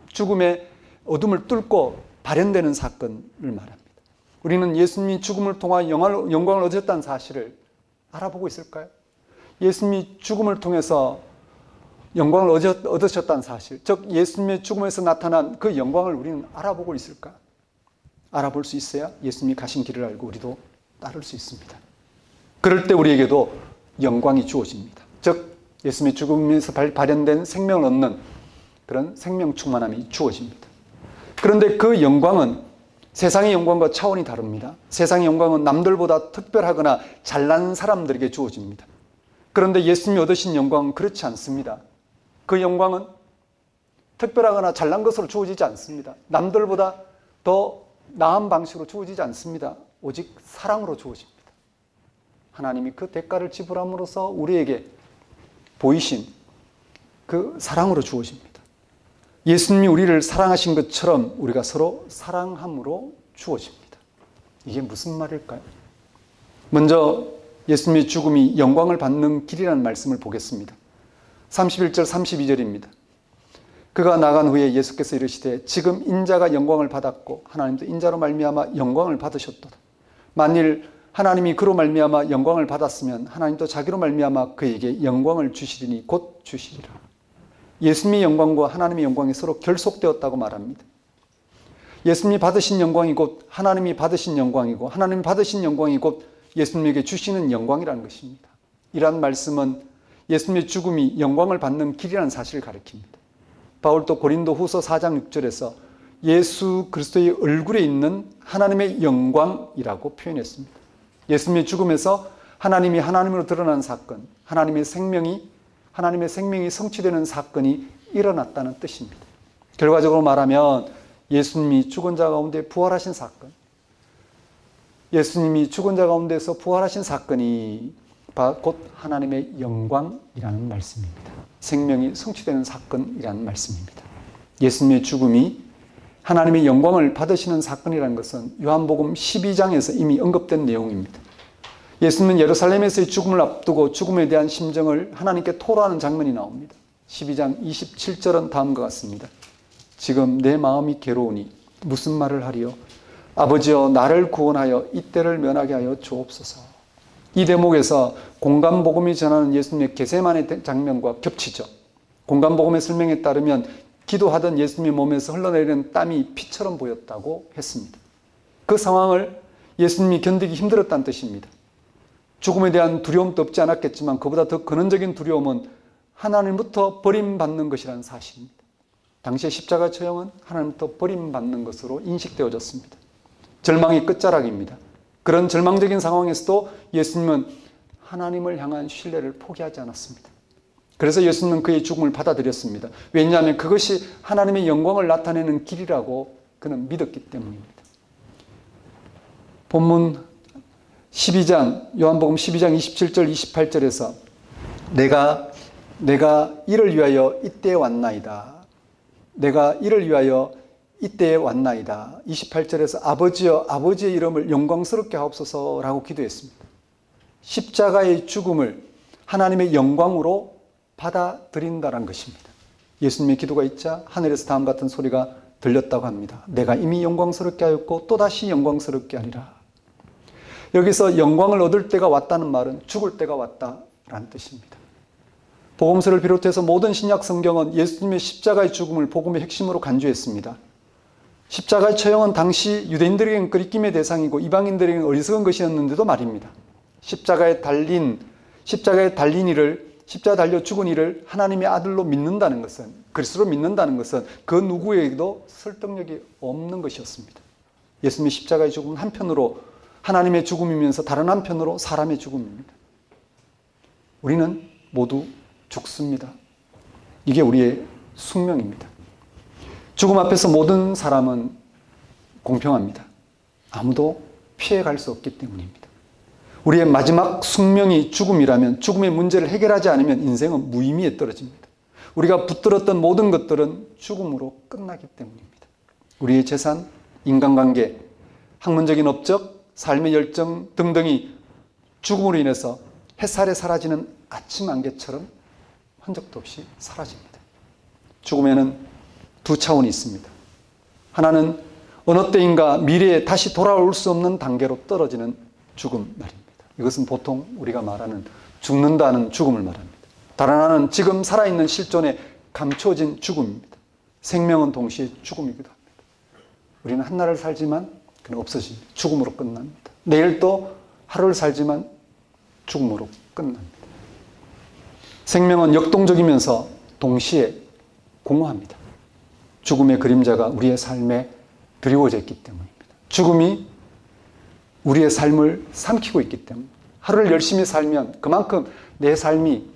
죽음의 어둠을 뚫고 발현되는 사건을 말합니다. 우리는 예수님이 죽음을 통한 영광을 얻으셨다는 사실을 알아보고 있을까요? 예수님이 죽음을 통해서 영광을 얻으셨다는 사실, 즉 예수님의 죽음에서 나타난 그 영광을 우리는 알아보고 있을까? 알아볼 수 있어야 예수님이 가신 길을 알고 우리도 따를 수 있습니다. 그럴 때 우리에게도 영광이 주어집니다. 즉 예수님의 죽음에서 발현된 생명을 얻는 그런 생명 충만함이 주어집니다. 그런데 그 영광은 세상의 영광과 차원이 다릅니다. 세상의 영광은 남들보다 특별하거나 잘난 사람들에게 주어집니다. 그런데 예수님이 얻으신 영광은 그렇지 않습니다. 그 영광은 특별하거나 잘난 것으로 주어지지 않습니다. 남들보다 더 나은 방식으로 주어지지 않습니다. 오직 사랑으로 주어집니다. 하나님이 그 대가를 지불함으로써 우리에게 보이신 그 사랑으로 주어집니다. 예수님이 우리를 사랑하신 것처럼 우리가 서로 사랑함으로 주어집니다. 이게 무슨 말일까요? 먼저 예수님의 죽음이 영광을 받는 길이라는 말씀을 보겠습니다. 31절 32절입니다. 그가 나간 후에 예수께서 이르시되 지금 인자가 영광을 받았고 하나님도 인자로 말미암아 영광을 받으셨도다. 만일 하나님이 그로 말미암아 영광을 받았으면 하나님도 자기로 말미암아 그에게 영광을 주시리니 곧 주시리라. 예수님의 영광과 하나님의 영광이 서로 결속되었다고 말합니다. 예수님이 받으신 영광이 곧 하나님이 받으신 영광이고 하나님이 받으신 영광이 곧 예수님에게 주시는 영광이라는 것입니다. 이러한 말씀은 예수님의 죽음이 영광을 받는 길이라는 사실을 가리킵니다. 바울도 고린도 후서 4장 6절에서 예수 그리스도의 얼굴에 있는 하나님의 영광이라고 표현했습니다. 예수님의 죽음에서 하나님이 하나님으로 드러난 사건, 하나님의 생명이 성취되는 사건이 일어났다는 뜻입니다. 결과적으로 말하면 예수님이 죽은 자 가운데 부활하신 사건, 예수님이 죽은 자 가운데서 부활하신 사건이 곧 하나님의 영광이라는 말씀입니다. 생명이 성취되는 사건이라는 말씀입니다. 예수님의 죽음이 하나님의 영광을 받으시는 사건이라는 것은 요한복음 12장에서 이미 언급된 내용입니다. 예수님은 예루살렘에서의 죽음을 앞두고 죽음에 대한 심정을 하나님께 토로하는 장면이 나옵니다. 12장 27절은 다음과 같습니다. 지금 내 마음이 괴로우니 무슨 말을 하리요? 아버지여 나를 구원하여 이때를 면하게 하여 주옵소서. 이 대목에서 공간복음이 전하는 예수님의 겟세마네 장면과 겹치죠. 공간복음의 설명에 따르면 기도하던 예수님의 몸에서 흘러내리는 땀이 피처럼 보였다고 했습니다. 그 상황을 예수님이 견디기 힘들었다는 뜻입니다. 죽음에 대한 두려움도 없지 않았겠지만 그보다 더 근원적인 두려움은 하나님부터 버림받는 것이라는 사실입니다. 당시의 십자가 처형은 하나님부터 버림받는 것으로 인식되어졌습니다. 절망의 끝자락입니다. 그런 절망적인 상황에서도 예수님은 하나님을 향한 신뢰를 포기하지 않았습니다. 그래서 예수님은 그의 죽음을 받아들였습니다. 왜냐하면 그것이 하나님의 영광을 나타내는 길이라고 그는 믿었기 때문입니다. 본문 12장, 요한복음 12장 27절 28절에서 내가 이를 위하여 이때에 왔나이다. 내가 이를 위하여 이때에 왔나이다. 28절에서 아버지여 아버지의 이름을 영광스럽게 하옵소서라고 기도했습니다. 십자가의 죽음을 하나님의 영광으로 받아들인다는 것입니다. 예수님의 기도가 있자 하늘에서 다음 같은 소리가 들렸다고 합니다. 내가 이미 영광스럽게 하였고 또다시 영광스럽게 하리라. 여기서 영광을 얻을 때가 왔다는 말은 죽을 때가 왔다라는 뜻입니다. 복음서를 비롯해서 모든 신약 성경은 예수님의 십자가의 죽음을 복음의 핵심으로 간주했습니다. 십자가의 처형은 당시 유대인들에게는 끄리낌의 대상이고 이방인들에게는 어리석은 것이었는데도 말입니다. 십자가에 달린 이를, 십자가 달려 죽은 이를 하나님의 아들로 믿는다는 것은, 그리스도로 믿는다는 것은 그 누구에게도 설득력이 없는 것이었습니다. 예수님의 십자가의 죽음은 한편으로 하나님의 죽음이면서 다른 한편으로 사람의 죽음입니다. 우리는 모두 죽습니다. 이게 우리의 숙명입니다. 죽음 앞에서 모든 사람은 공평합니다. 아무도 피해갈 수 없기 때문입니다. 우리의 마지막 숙명이 죽음이라면 죽음의 문제를 해결하지 않으면 인생은 무의미에 떨어집니다. 우리가 붙들었던 모든 것들은 죽음으로 끝나기 때문입니다. 우리의 재산, 인간관계, 학문적인 업적, 삶의 열정 등등이 죽음으로 인해서 햇살에 사라지는 아침 안개처럼 흔적도 없이 사라집니다. 죽음에는 두 차원이 있습니다. 하나는 어느 때인가 미래에 다시 돌아올 수 없는 단계로 떨어지는 죽음 말입니다. 이것은 보통 우리가 말하는 죽는다는 죽음을 말합니다. 다른 하나는 지금 살아있는 실존에 감춰진 죽음입니다. 생명은 동시에 죽음이기도 합니다. 우리는 한날을 살지만 그는 없어집니다. 죽음으로 끝납니다. 내일 또 하루를 살지만 죽음으로 끝납니다. 생명은 역동적이면서 동시에 공허합니다. 죽음의 그림자가 우리의 삶에 드리워져 있기 때문입니다. 죽음이 우리의 삶을 삼키고 있기 때문에 하루를 열심히 살면 그만큼 내 삶이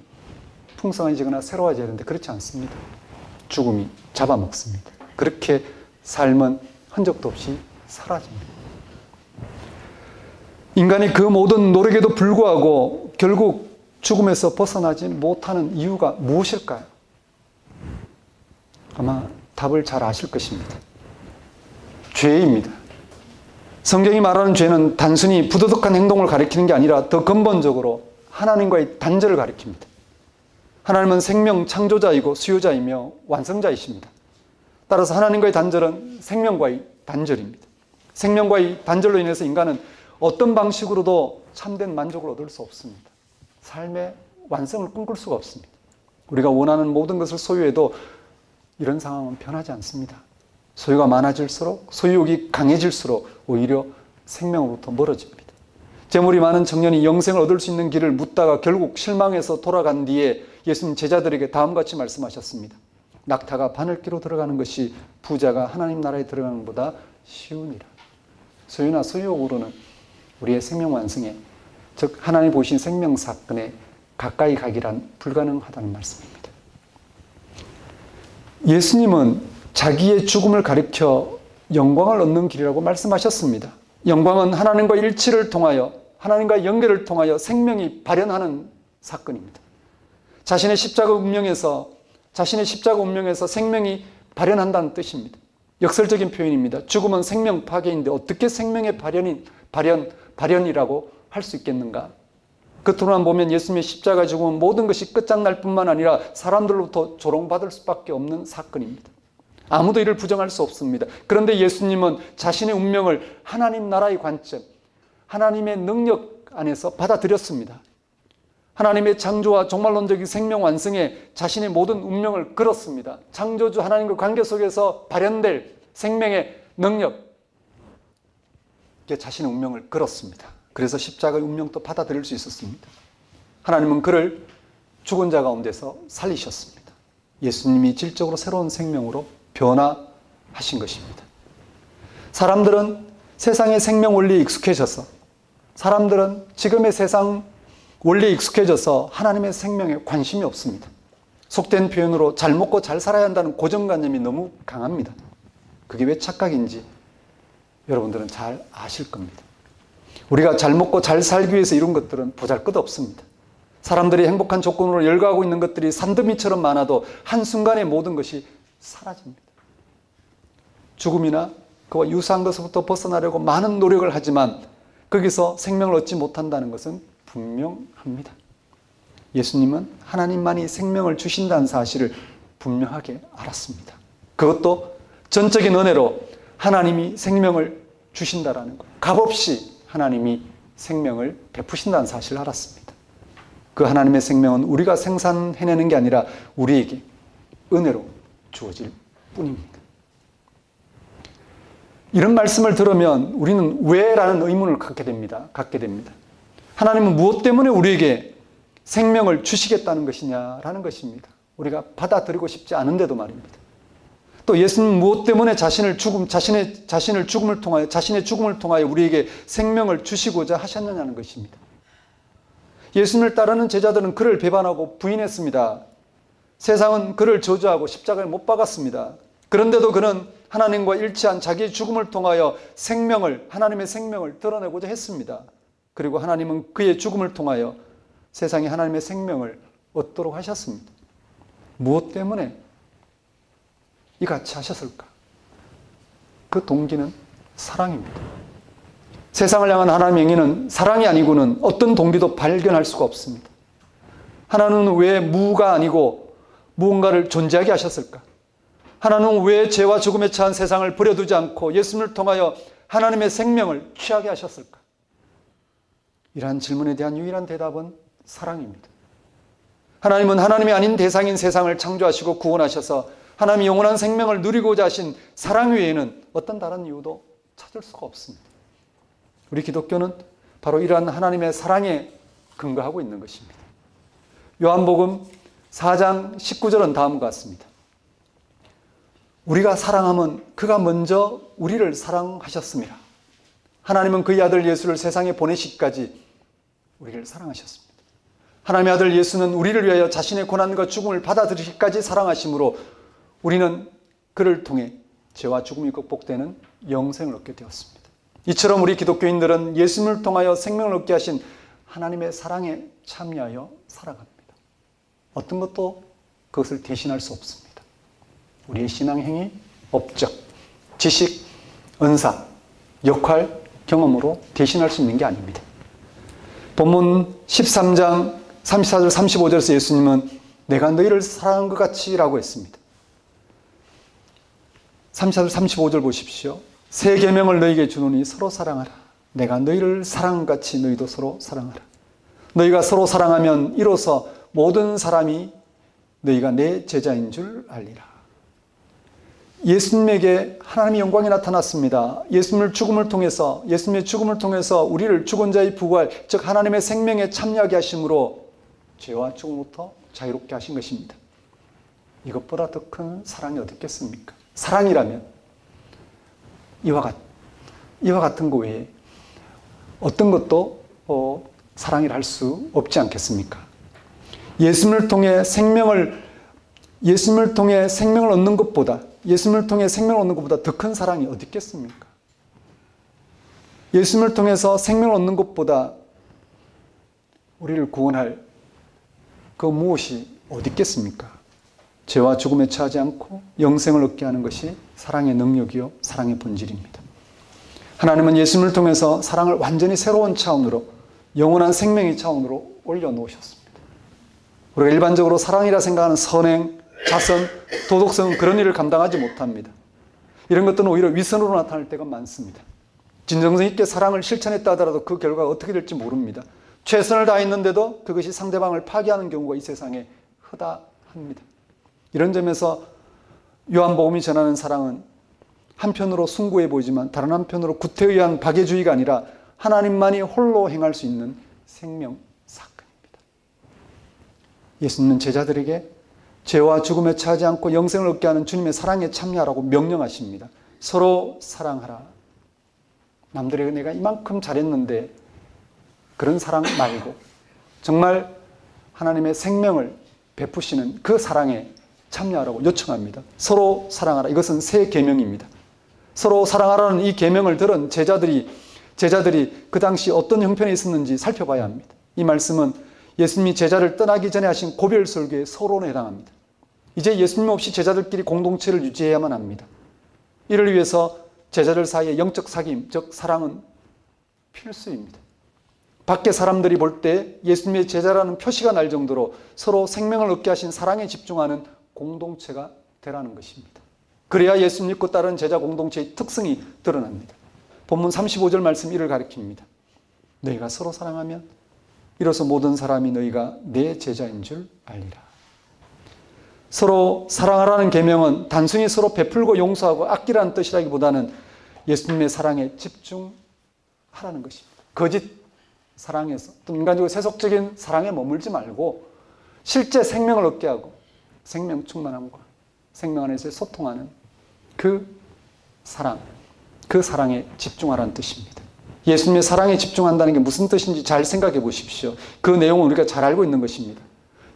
풍성해지거나 새로워져야 되는데 그렇지 않습니다. 죽음이 잡아먹습니다. 그렇게 삶은 흔적도 없이 사라집니다. 인간이 그 모든 노력에도 불구하고 결국 죽음에서 벗어나지 못하는 이유가 무엇일까요? 아마 답을 잘 아실 것입니다. 죄입니다. 성경이 말하는 죄는 단순히 부도덕한 행동을 가리키는 게 아니라 더 근본적으로 하나님과의 단절을 가리킵니다. 하나님은 생명 창조자이고 수요자이며 완성자이십니다. 따라서 하나님과의 단절은 생명과의 단절입니다. 생명과의 단절로 인해서 인간은 어떤 방식으로도 참된 만족을 얻을 수 없습니다. 삶의 완성을 꿈꿀 수가 없습니다. 우리가 원하는 모든 것을 소유해도 이런 상황은 변하지 않습니다. 소유가 많아질수록, 소유욕이 강해질수록 오히려 생명으로부터 멀어집니다. 재물이 많은 청년이 영생을 얻을 수 있는 길을 묻다가 결국 실망해서 돌아간 뒤에 예수님 제자들에게 다음같이 말씀하셨습니다. 낙타가 바늘기로 들어가는 것이 부자가 하나님 나라에 들어가는 것보다 쉬우니라. 소유나 소유욕으로는 우리의 생명 완성에, 즉 하나님 보신 생명 사건에 가까이 가기란 불가능하다는 말씀입니다. 예수님은 자기의 죽음을 가리켜 영광을 얻는 길이라고 말씀하셨습니다. 영광은 하나님과 일치를 통하여, 하나님과 연결을 통하여 생명이 발현하는 사건입니다. 자신의 십자가 운명에서 생명이 발현한다는 뜻입니다. 역설적인 표현입니다. 죽음은 생명 파괴인데 어떻게 생명의 발현이라고 할 수 있겠는가? 겉으로만 보면 예수님의 십자가 죽음은 모든 것이 끝장날 뿐만 아니라 사람들로부터 조롱받을 수밖에 없는 사건입니다. 아무도 이를 부정할 수 없습니다. 그런데 예수님은 자신의 운명을 하나님 나라의 관점, 하나님의 능력 안에서 받아들였습니다. 하나님의 창조와 종말론적인 생명 완성에 자신의 모든 운명을 걸었습니다. 창조주 하나님과 관계 속에서 발현될 생명의 능력, 자신의 운명을 걸었습니다. 그래서 십자가의 운명도 받아들일 수 있었습니다. 하나님은 그를 죽은 자 가운데서 살리셨습니다. 예수님이 질적으로 새로운 생명으로 변화하신 것입니다. 사람들은 세상의 생명 원리에 익숙해져서, 사람들은 지금의 세상 원리에 익숙해져서 하나님의 생명에 관심이 없습니다. 속된 표현으로 잘 먹고 잘 살아야 한다는 고정관념이 너무 강합니다. 그게 왜 착각인지 여러분들은 잘 아실 겁니다. 우리가 잘 먹고 잘 살기 위해서 이룬 것들은 보잘것없습니다. 사람들이 행복한 조건으로 열거하고 있는 것들이 산더미처럼 많아도 한순간에 모든 것이 사라집니다. 죽음이나 그와 유사한 것부터 벗어나려고 많은 노력을 하지만 거기서 생명을 얻지 못한다는 것은 분명합니다. 예수님은 하나님만이 생명을 주신다는 사실을 분명하게 알았습니다. 그것도 전적인 은혜로 하나님이 생명을 주신다라는 것, 값없이 하나님이 생명을 베푸신다는 사실을 알았습니다. 그 하나님의 생명은 우리가 생산해내는 게 아니라 우리에게 은혜로 주어질 뿐입니다. 이런 말씀을 들으면 우리는 왜? 라는 의문을 갖게 됩니다. 하나님은 무엇 때문에 우리에게 생명을 주시겠다는 것이냐라는 것입니다. 우리가 받아들이고 싶지 않은데도 말입니다. 또 예수님은 무엇 때문에 자신의 죽음을 통하여 우리에게 생명을 주시고자 하셨느냐는 것입니다. 예수님을 따르는 제자들은 그를 배반하고 부인했습니다. 세상은 그를 저주하고 십자가에 못 박았습니다. 그런데도 그는 하나님과 일치한 자기의 죽음을 통하여 하나님의 생명을 드러내고자 했습니다. 그리고 하나님은 그의 죽음을 통하여 세상에 하나님의 생명을 얻도록 하셨습니다. 무엇 때문에 이같이 하셨을까? 그 동기는 사랑입니다. 세상을 향한 하나님의 행위는 사랑이 아니고는 어떤 동기도 발견할 수가 없습니다. 하나님은 왜 무가 아니고 무언가를 존재하게 하셨을까? 하나님은 왜 죄와 죽음에 처한 세상을 버려두지 않고 예수님을 통하여 하나님의 생명을 취하게 하셨을까? 이러한 질문에 대한 유일한 대답은 사랑입니다. 하나님은 하나님이 아닌 대상인 세상을 창조하시고 구원하셔서 하나님이 영원한 생명을 누리고자 하신 사랑 외에는 어떤 다른 이유도 찾을 수가 없습니다. 우리 기독교는 바로 이러한 하나님의 사랑에 근거하고 있는 것입니다. 요한복음 4장 19절은 다음과 같습니다. 우리가 사랑하면 그가 먼저 우리를 사랑하셨습니다. 하나님은 그의 아들 예수를 세상에 보내시기까지 우리를 사랑하셨습니다. 하나님의 아들 예수는 우리를 위하여 자신의 고난과 죽음을 받아들이기까지 사랑하심으로 우리는 그를 통해 죄와 죽음이 극복되는 영생을 얻게 되었습니다. 이처럼 우리 기독교인들은 예수님을 통하여 생명을 얻게 하신 하나님의 사랑에 참여하여 살아갑니다. 어떤 것도 그것을 대신할 수 없습니다. 우리의 신앙행위, 업적, 지식, 은사, 역할, 경험으로 대신할 수 있는 게 아닙니다. 본문 13장 34절 35절에서 예수님은 내가 너희를 사랑한 것 같이 라고 했습니다. 34절 35절 보십시오. 새 계명을 너희에게 주노니 서로 사랑하라. 내가 너희를 사랑한 같이 너희도 서로 사랑하라. 너희가 서로 사랑하면 이로써 모든 사람이 너희가 내 제자인 줄 알리라. 예수님에게 하나님의 영광이 나타났습니다. 예수님의 죽음을 통해서 우리를 죽은 자의 부활, 즉 하나님의 생명에 참여하게 하심으로 죄와 죽음부터 자유롭게 하신 것입니다. 이것보다 더 큰 사랑이 어디 있겠습니까? 사랑이라면 이와 같은 것 외에 어떤 것도 사랑이라 할 수 없지 않겠습니까? 예수님을 통해 생명을 얻는 것보다 더 큰 사랑이 어디 있겠습니까? 예수님을 통해서 생명을 얻는 것보다 우리를 구원할 그 무엇이 어디 있겠습니까? 죄와 죽음에 처하지 않고 영생을 얻게 하는 것이 사랑의 능력이요 사랑의 본질입니다. 하나님은 예수님을 통해서 사랑을 완전히 새로운 차원으로, 영원한 생명의 차원으로 올려놓으셨습니다. 우리가 일반적으로 사랑이라 생각하는 선행, 자선, 도덕성은 그런 일을 감당하지 못합니다. 이런 것들은 오히려 위선으로 나타날 때가 많습니다. 진정성 있게 사랑을 실천했다 하더라도 그 결과가 어떻게 될지 모릅니다. 최선을 다했는데도 그것이 상대방을 파괴하는 경우가 이 세상에 허다합니다. 이런 점에서 요한복음이 전하는 사랑은 한편으로 숭고해 보이지만 다른 한편으로 구태에 의한 박애주의가 아니라 하나님만이 홀로 행할 수 있는 생명 사건입니다. 예수님은 제자들에게 죄와 죽음에 처하지 않고 영생을 얻게 하는 주님의 사랑에 참여하라고 명령하십니다. 서로 사랑하라. 남들에게 내가 이만큼 잘했는데 그런 사랑 말고 정말 하나님의 생명을 베푸시는 그 사랑에 참여하라고 요청합니다. 서로 사랑하라. 이것은 새 계명입니다. 서로 사랑하라는 이 계명을 들은 제자들이 그 당시 어떤 형편에 있었는지 살펴봐야 합니다. 이 말씀은 예수님이 제자를 떠나기 전에 하신 고별 설교의 서론에 해당합니다. 이제 예수님 없이 제자들끼리 공동체를 유지해야만 합니다. 이를 위해서 제자들 사이의 영적 사귐, 즉 사랑은 필수입니다. 밖에 사람들이 볼 때 예수님의 제자라는 표시가 날 정도로 서로 생명을 얻게 하신 사랑에 집중하는 공동체가 되라는 것입니다. 그래야 예수 믿고 따르는 제자 공동체의 특성이 드러납니다. 본문 35절 말씀 이를 가리킵니다. 너희가 서로 사랑하면 이로써 모든 사람이 너희가 내 제자인 줄 알리라. 서로 사랑하라는 계명은 단순히 서로 베풀고 용서하고 아끼라는 뜻이라기보다는 예수님의 사랑에 집중하라는 것입니다. 거짓 사랑에서 또 인간적으로 세속적인 사랑에 머물지 말고 실제 생명을 얻게 하고 생명 충만함과 생명 안에서 소통하는 그 사랑, 그 사랑에 집중하라는 뜻입니다. 예수님의 사랑에 집중한다는 게 무슨 뜻인지 잘 생각해 보십시오. 그 내용은 우리가 잘 알고 있는 것입니다.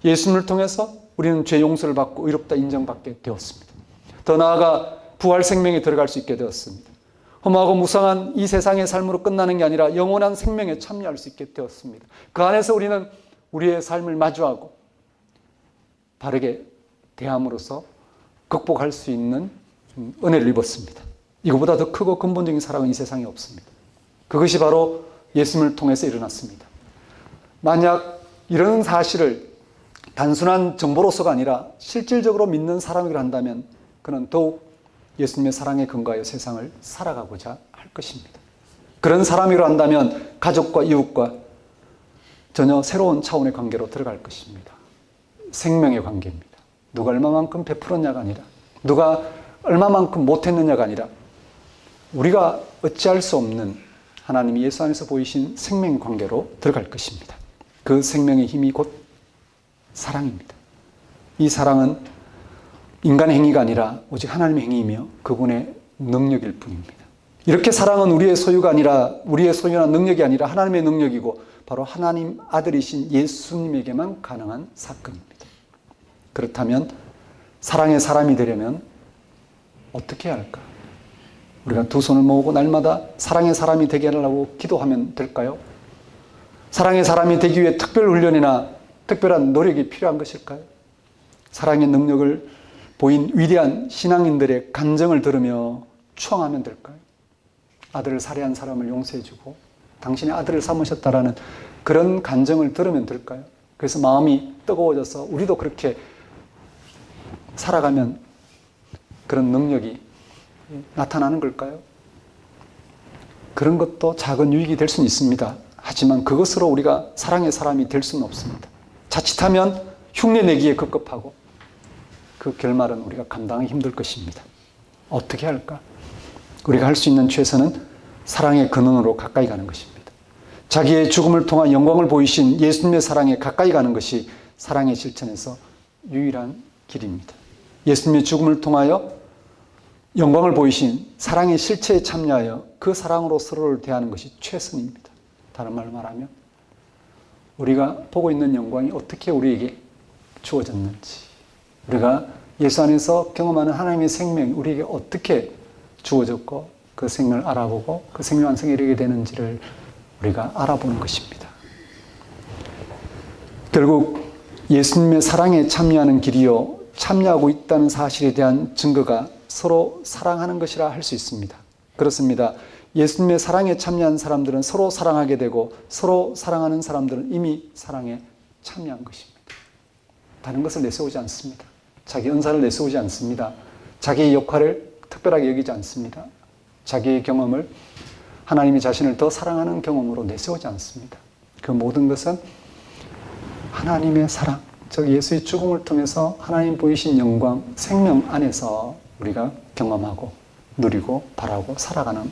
예수님을 통해서 우리는 죄 용서를 받고 의롭다 인정받게 되었습니다. 더 나아가 부활 생명에 들어갈 수 있게 되었습니다. 험하고 무상한 이 세상의 삶으로 끝나는 게 아니라 영원한 생명에 참여할 수 있게 되었습니다. 그 안에서 우리는 우리의 삶을 마주하고 바르게 대함으로써 극복할 수 있는 은혜를 입었습니다. 이거보다 더 크고 근본적인 사랑은 이 세상에 없습니다. 그것이 바로 예수님을 통해서 일어났습니다. 만약 이런 사실을 단순한 정보로서가 아니라 실질적으로 믿는 사람이라 한다면 그는 더욱 예수님의 사랑에 근거하여 세상을 살아가고자 할 것입니다. 그런 사람이라 한다면 가족과 이웃과 전혀 새로운 차원의 관계로 들어갈 것입니다. 생명의 관계입니다. 누가 얼마만큼 베풀었냐가 아니라 누가 얼마만큼 못했느냐가 아니라 우리가 어찌할 수 없는 하나님이 예수 안에서 보이신 생명 관계로 들어갈 것입니다. 그 생명의 힘이 곧 사랑입니다. 이 사랑은 인간의 행위가 아니라 오직 하나님의 행위이며 그분의 능력일 뿐입니다. 이렇게 사랑은 우리의 소유가 아니라 우리의 소유나 능력이 아니라 하나님의 능력이고 바로 하나님 아들이신 예수님에게만 가능한 사건입니다. 그렇다면 사랑의 사람이 되려면 어떻게 해야 할까? 우리가 두 손을 모으고 날마다 사랑의 사람이 되게 하려고 기도하면 될까요? 사랑의 사람이 되기 위해 특별 훈련이나 특별한 노력이 필요한 것일까요? 사랑의 능력을 보인 위대한 신앙인들의 간증을 들으며 추앙하면 될까요? 아들을 살해한 사람을 용서해주고 당신의 아들을 삼으셨다라는 그런 간증을 들으면 될까요? 그래서 마음이 뜨거워져서 우리도 그렇게 살아가면 그런 능력이 나타나는 걸까요? 그런 것도 작은 유익이 될 수는 있습니다. 하지만 그것으로 우리가 사랑의 사람이 될 수는 없습니다. 자칫하면 흉내내기에 급급하고 그 결말은 우리가 감당하기 힘들 것입니다. 어떻게 할까? 우리가 할 수 있는 최선은 사랑의 근원으로 가까이 가는 것입니다. 자기의 죽음을 통한 영광을 보이신 예수님의 사랑에 가까이 가는 것이 사랑의 실천에서 유일한 길입니다. 예수님의 죽음을 통하여 영광을 보이신 사랑의 실체에 참여하여 그 사랑으로 서로를 대하는 것이 최선입니다. 다른 말로 말하면 우리가 보고 있는 영광이 어떻게 우리에게 주어졌는지, 우리가 예수 안에서 경험하는 하나님의 생명이 우리에게 어떻게 주어졌고 그 생명을 알아보고 그 생명 안성에 이르게 되는지를 우리가 알아보는 것입니다. 결국 예수님의 사랑에 참여하는 길이요, 참여하고 있다는 사실에 대한 증거가 서로 사랑하는 것이라 할 수 있습니다. 그렇습니다. 예수님의 사랑에 참여한 사람들은 서로 사랑하게 되고 서로 사랑하는 사람들은 이미 사랑에 참여한 것입니다. 다른 것을 내세우지 않습니다. 자기 은사를 내세우지 않습니다. 자기의 역할을 특별하게 여기지 않습니다. 자기의 경험을 하나님이 자신을 더 사랑하는 경험으로 내세우지 않습니다. 그 모든 것은 하나님의 사랑, 즉 예수의 죽음을 통해서 하나님 보이신 영광, 생명 안에서 우리가 경험하고 누리고 바라고 살아가는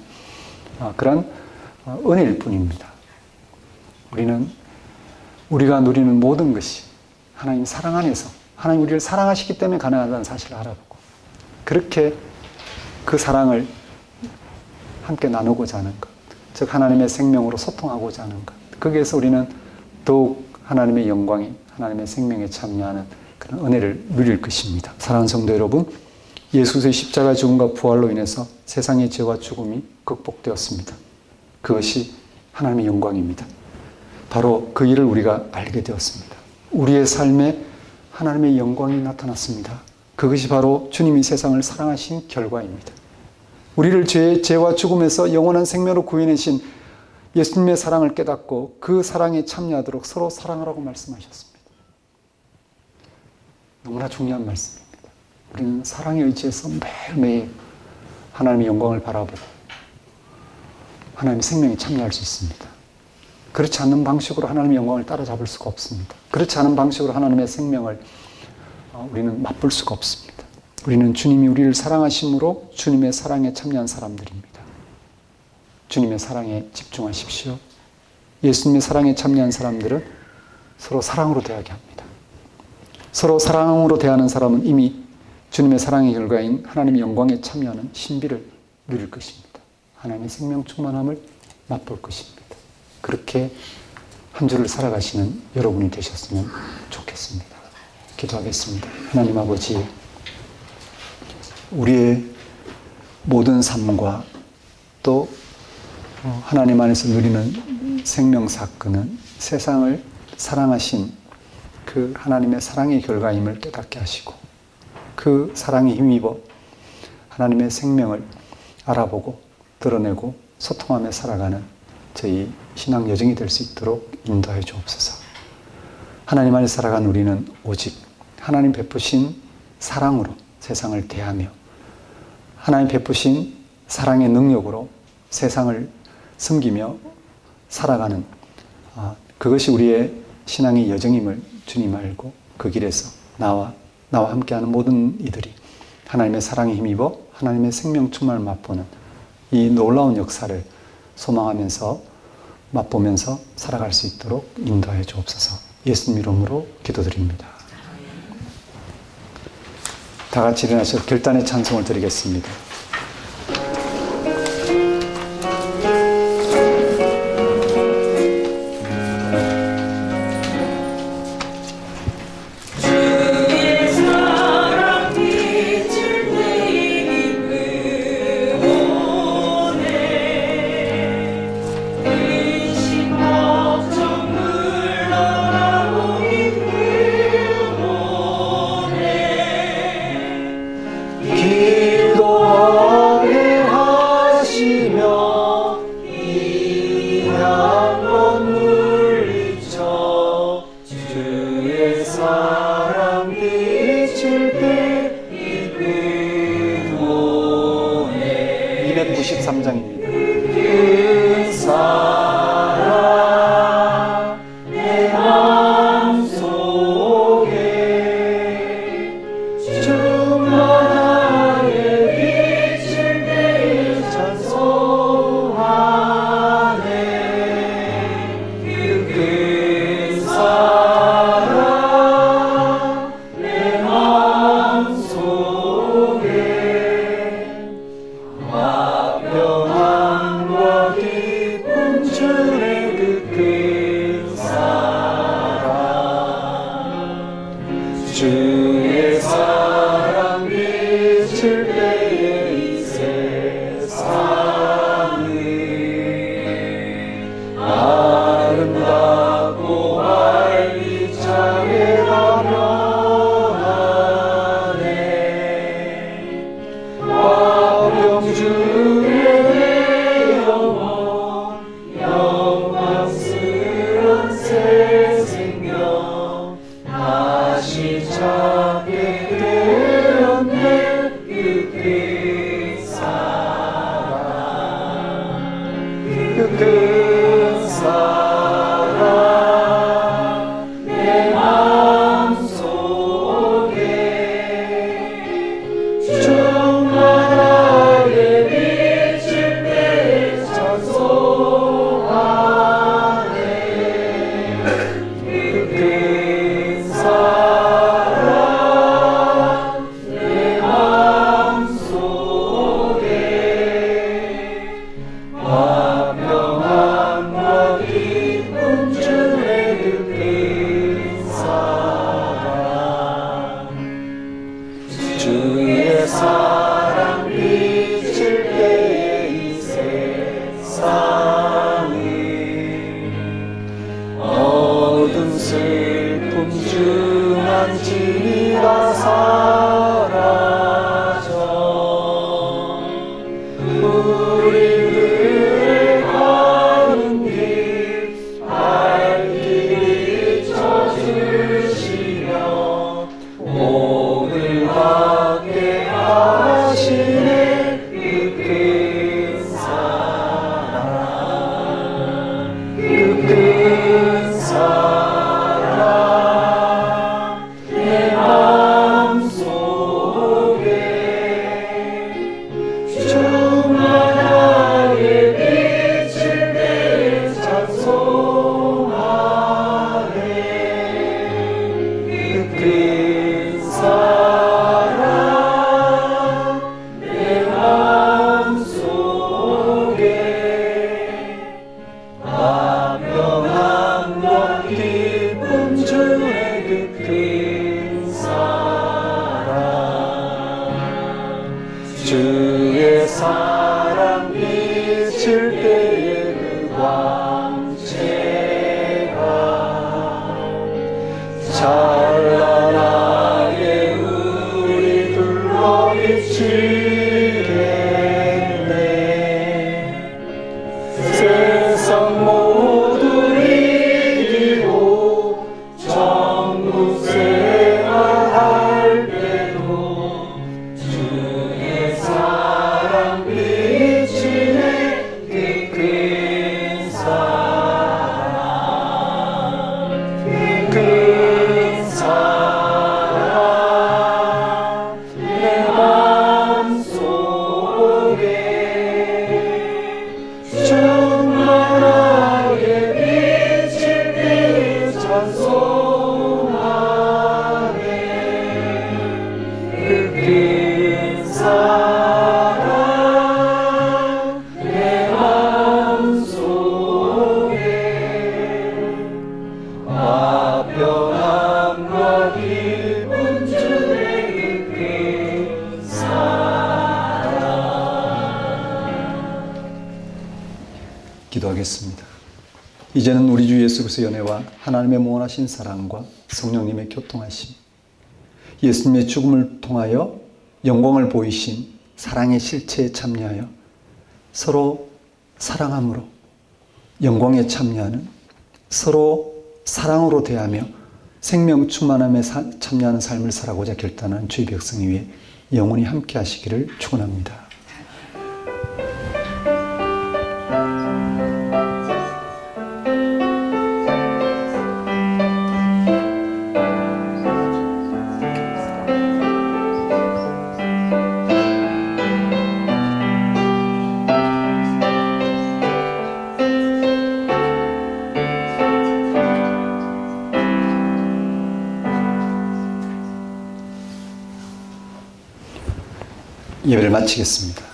그런 은혜일 뿐입니다. 우리는 우리가 누리는 모든 것이 하나님 사랑 안에서 하나님 우리를 사랑하시기 때문에 가능하다는 사실을 알아보고 그렇게 그 사랑을 함께 나누고자 하는 것, 즉 하나님의 생명으로 소통하고자 하는 것, 거기에서 우리는 더욱 하나님의 영광이 하나님의 생명에 참여하는 그런 은혜를 누릴 것입니다. 사랑하는 성도 여러분, 예수의 십자가 죽음과 부활로 인해서 세상의 죄와 죽음이 극복되었습니다. 그것이 하나님의 영광입니다. 바로 그 일을 우리가 알게 되었습니다. 우리의 삶에 하나님의 영광이 나타났습니다. 그것이 바로 주님이 세상을 사랑하신 결과입니다. 우리를 죄와 죽음에서 영원한 생명으로 구해내신 예수님의 사랑을 깨닫고 그 사랑에 참여하도록 서로 사랑하라고 말씀하셨습니다. 너무나 중요한 말씀입니다. 우리는 사랑에 의지해서 매일매일 하나님의 영광을 바라보고 하나님의 생명에 참여할 수 있습니다. 그렇지 않는 방식으로 하나님의 영광을 따라잡을 수가 없습니다. 그렇지 않은 방식으로 하나님의 생명을 우리는 맛볼 수가 없습니다. 우리는 주님이 우리를 사랑하심으로 주님의 사랑에 참여한 사람들입니다. 주님의 사랑에 집중하십시오. 예수님의 사랑에 참여한 사람들은 서로 사랑으로 대하게 합니다. 서로 사랑으로 대하는 사람은 이미 주님의 사랑의 결과인 하나님의 영광에 참여하는 신비를 누릴 것입니다. 하나님의 생명 충만함을 맛볼 것입니다. 그렇게 한 주를 살아가시는 여러분이 되셨으면 좋겠습니다. 기도하겠습니다. 하나님 아버지, 우리의 모든 삶과 또 하나님 안에서 누리는 생명 사건은 세상을 사랑하신 그 하나님의 사랑의 결과임을 깨닫게 하시고 그 사랑에 힘입어 하나님의 생명을 알아보고 드러내고 소통하며 살아가는 저희 신앙 여정이 될 수 있도록 인도하여 주옵소서. 하나님 안에 살아간 우리는 오직 하나님 베푸신 사랑으로 세상을 대하며 하나님 베푸신 사랑의 능력으로 세상을 섬기며 살아가는 그것이 우리의 신앙의 여정임을 주님 알고 그 길에서 나와 함께하는 모든 이들이 하나님의 사랑에 힘입어 하나님의 생명 충만을 맛보는 이 놀라운 역사를 소망하면서 맛보면서 살아갈 수 있도록 인도하여 주옵소서. 예수님 이름으로 기도드립니다. 다 같이 일어나셔서 결단의 찬송을 드리겠습니다. 우리들의 가는 복을 받게 하시네. 그 큰 사랑, 그 큰 사랑 내 마음속에 충만하게 비칠 때 찬송하네. 그 큰 사랑 내 마음속에 화평함과 기쁨 주의 그 큰 사랑, 주의 사랑 비칠 때의 그 광채가 찬란하게 우리 둘러 비치겠네. 세상 모두 이기고 천국 생활할 때도 주의 사랑 비치네. 그 큰 사랑, 그 큰 사랑 내 마음속에 충만하게 비칠 때 찬송하네. 그 큰 사랑 내 마음속에 화평함과 기쁨 주의 그 큰 사랑. 기도하겠습니다. 이제는 우리 주 예수 그리스도의 은혜와 하나님의 무한하신 사랑과 성령님의 교통하심, 예수님의 죽음을 통하여 영광을 보이신 사랑의 실체에 참여하여 서로 사랑함으로 영광에 참여하는, 서로 사랑으로 대하며 생명 충만함에 참여하는 삶을 살아고자 결단한 주의 백성 위에 영원히 함께 하시기를 축원합니다. 예배를 마치겠습니다.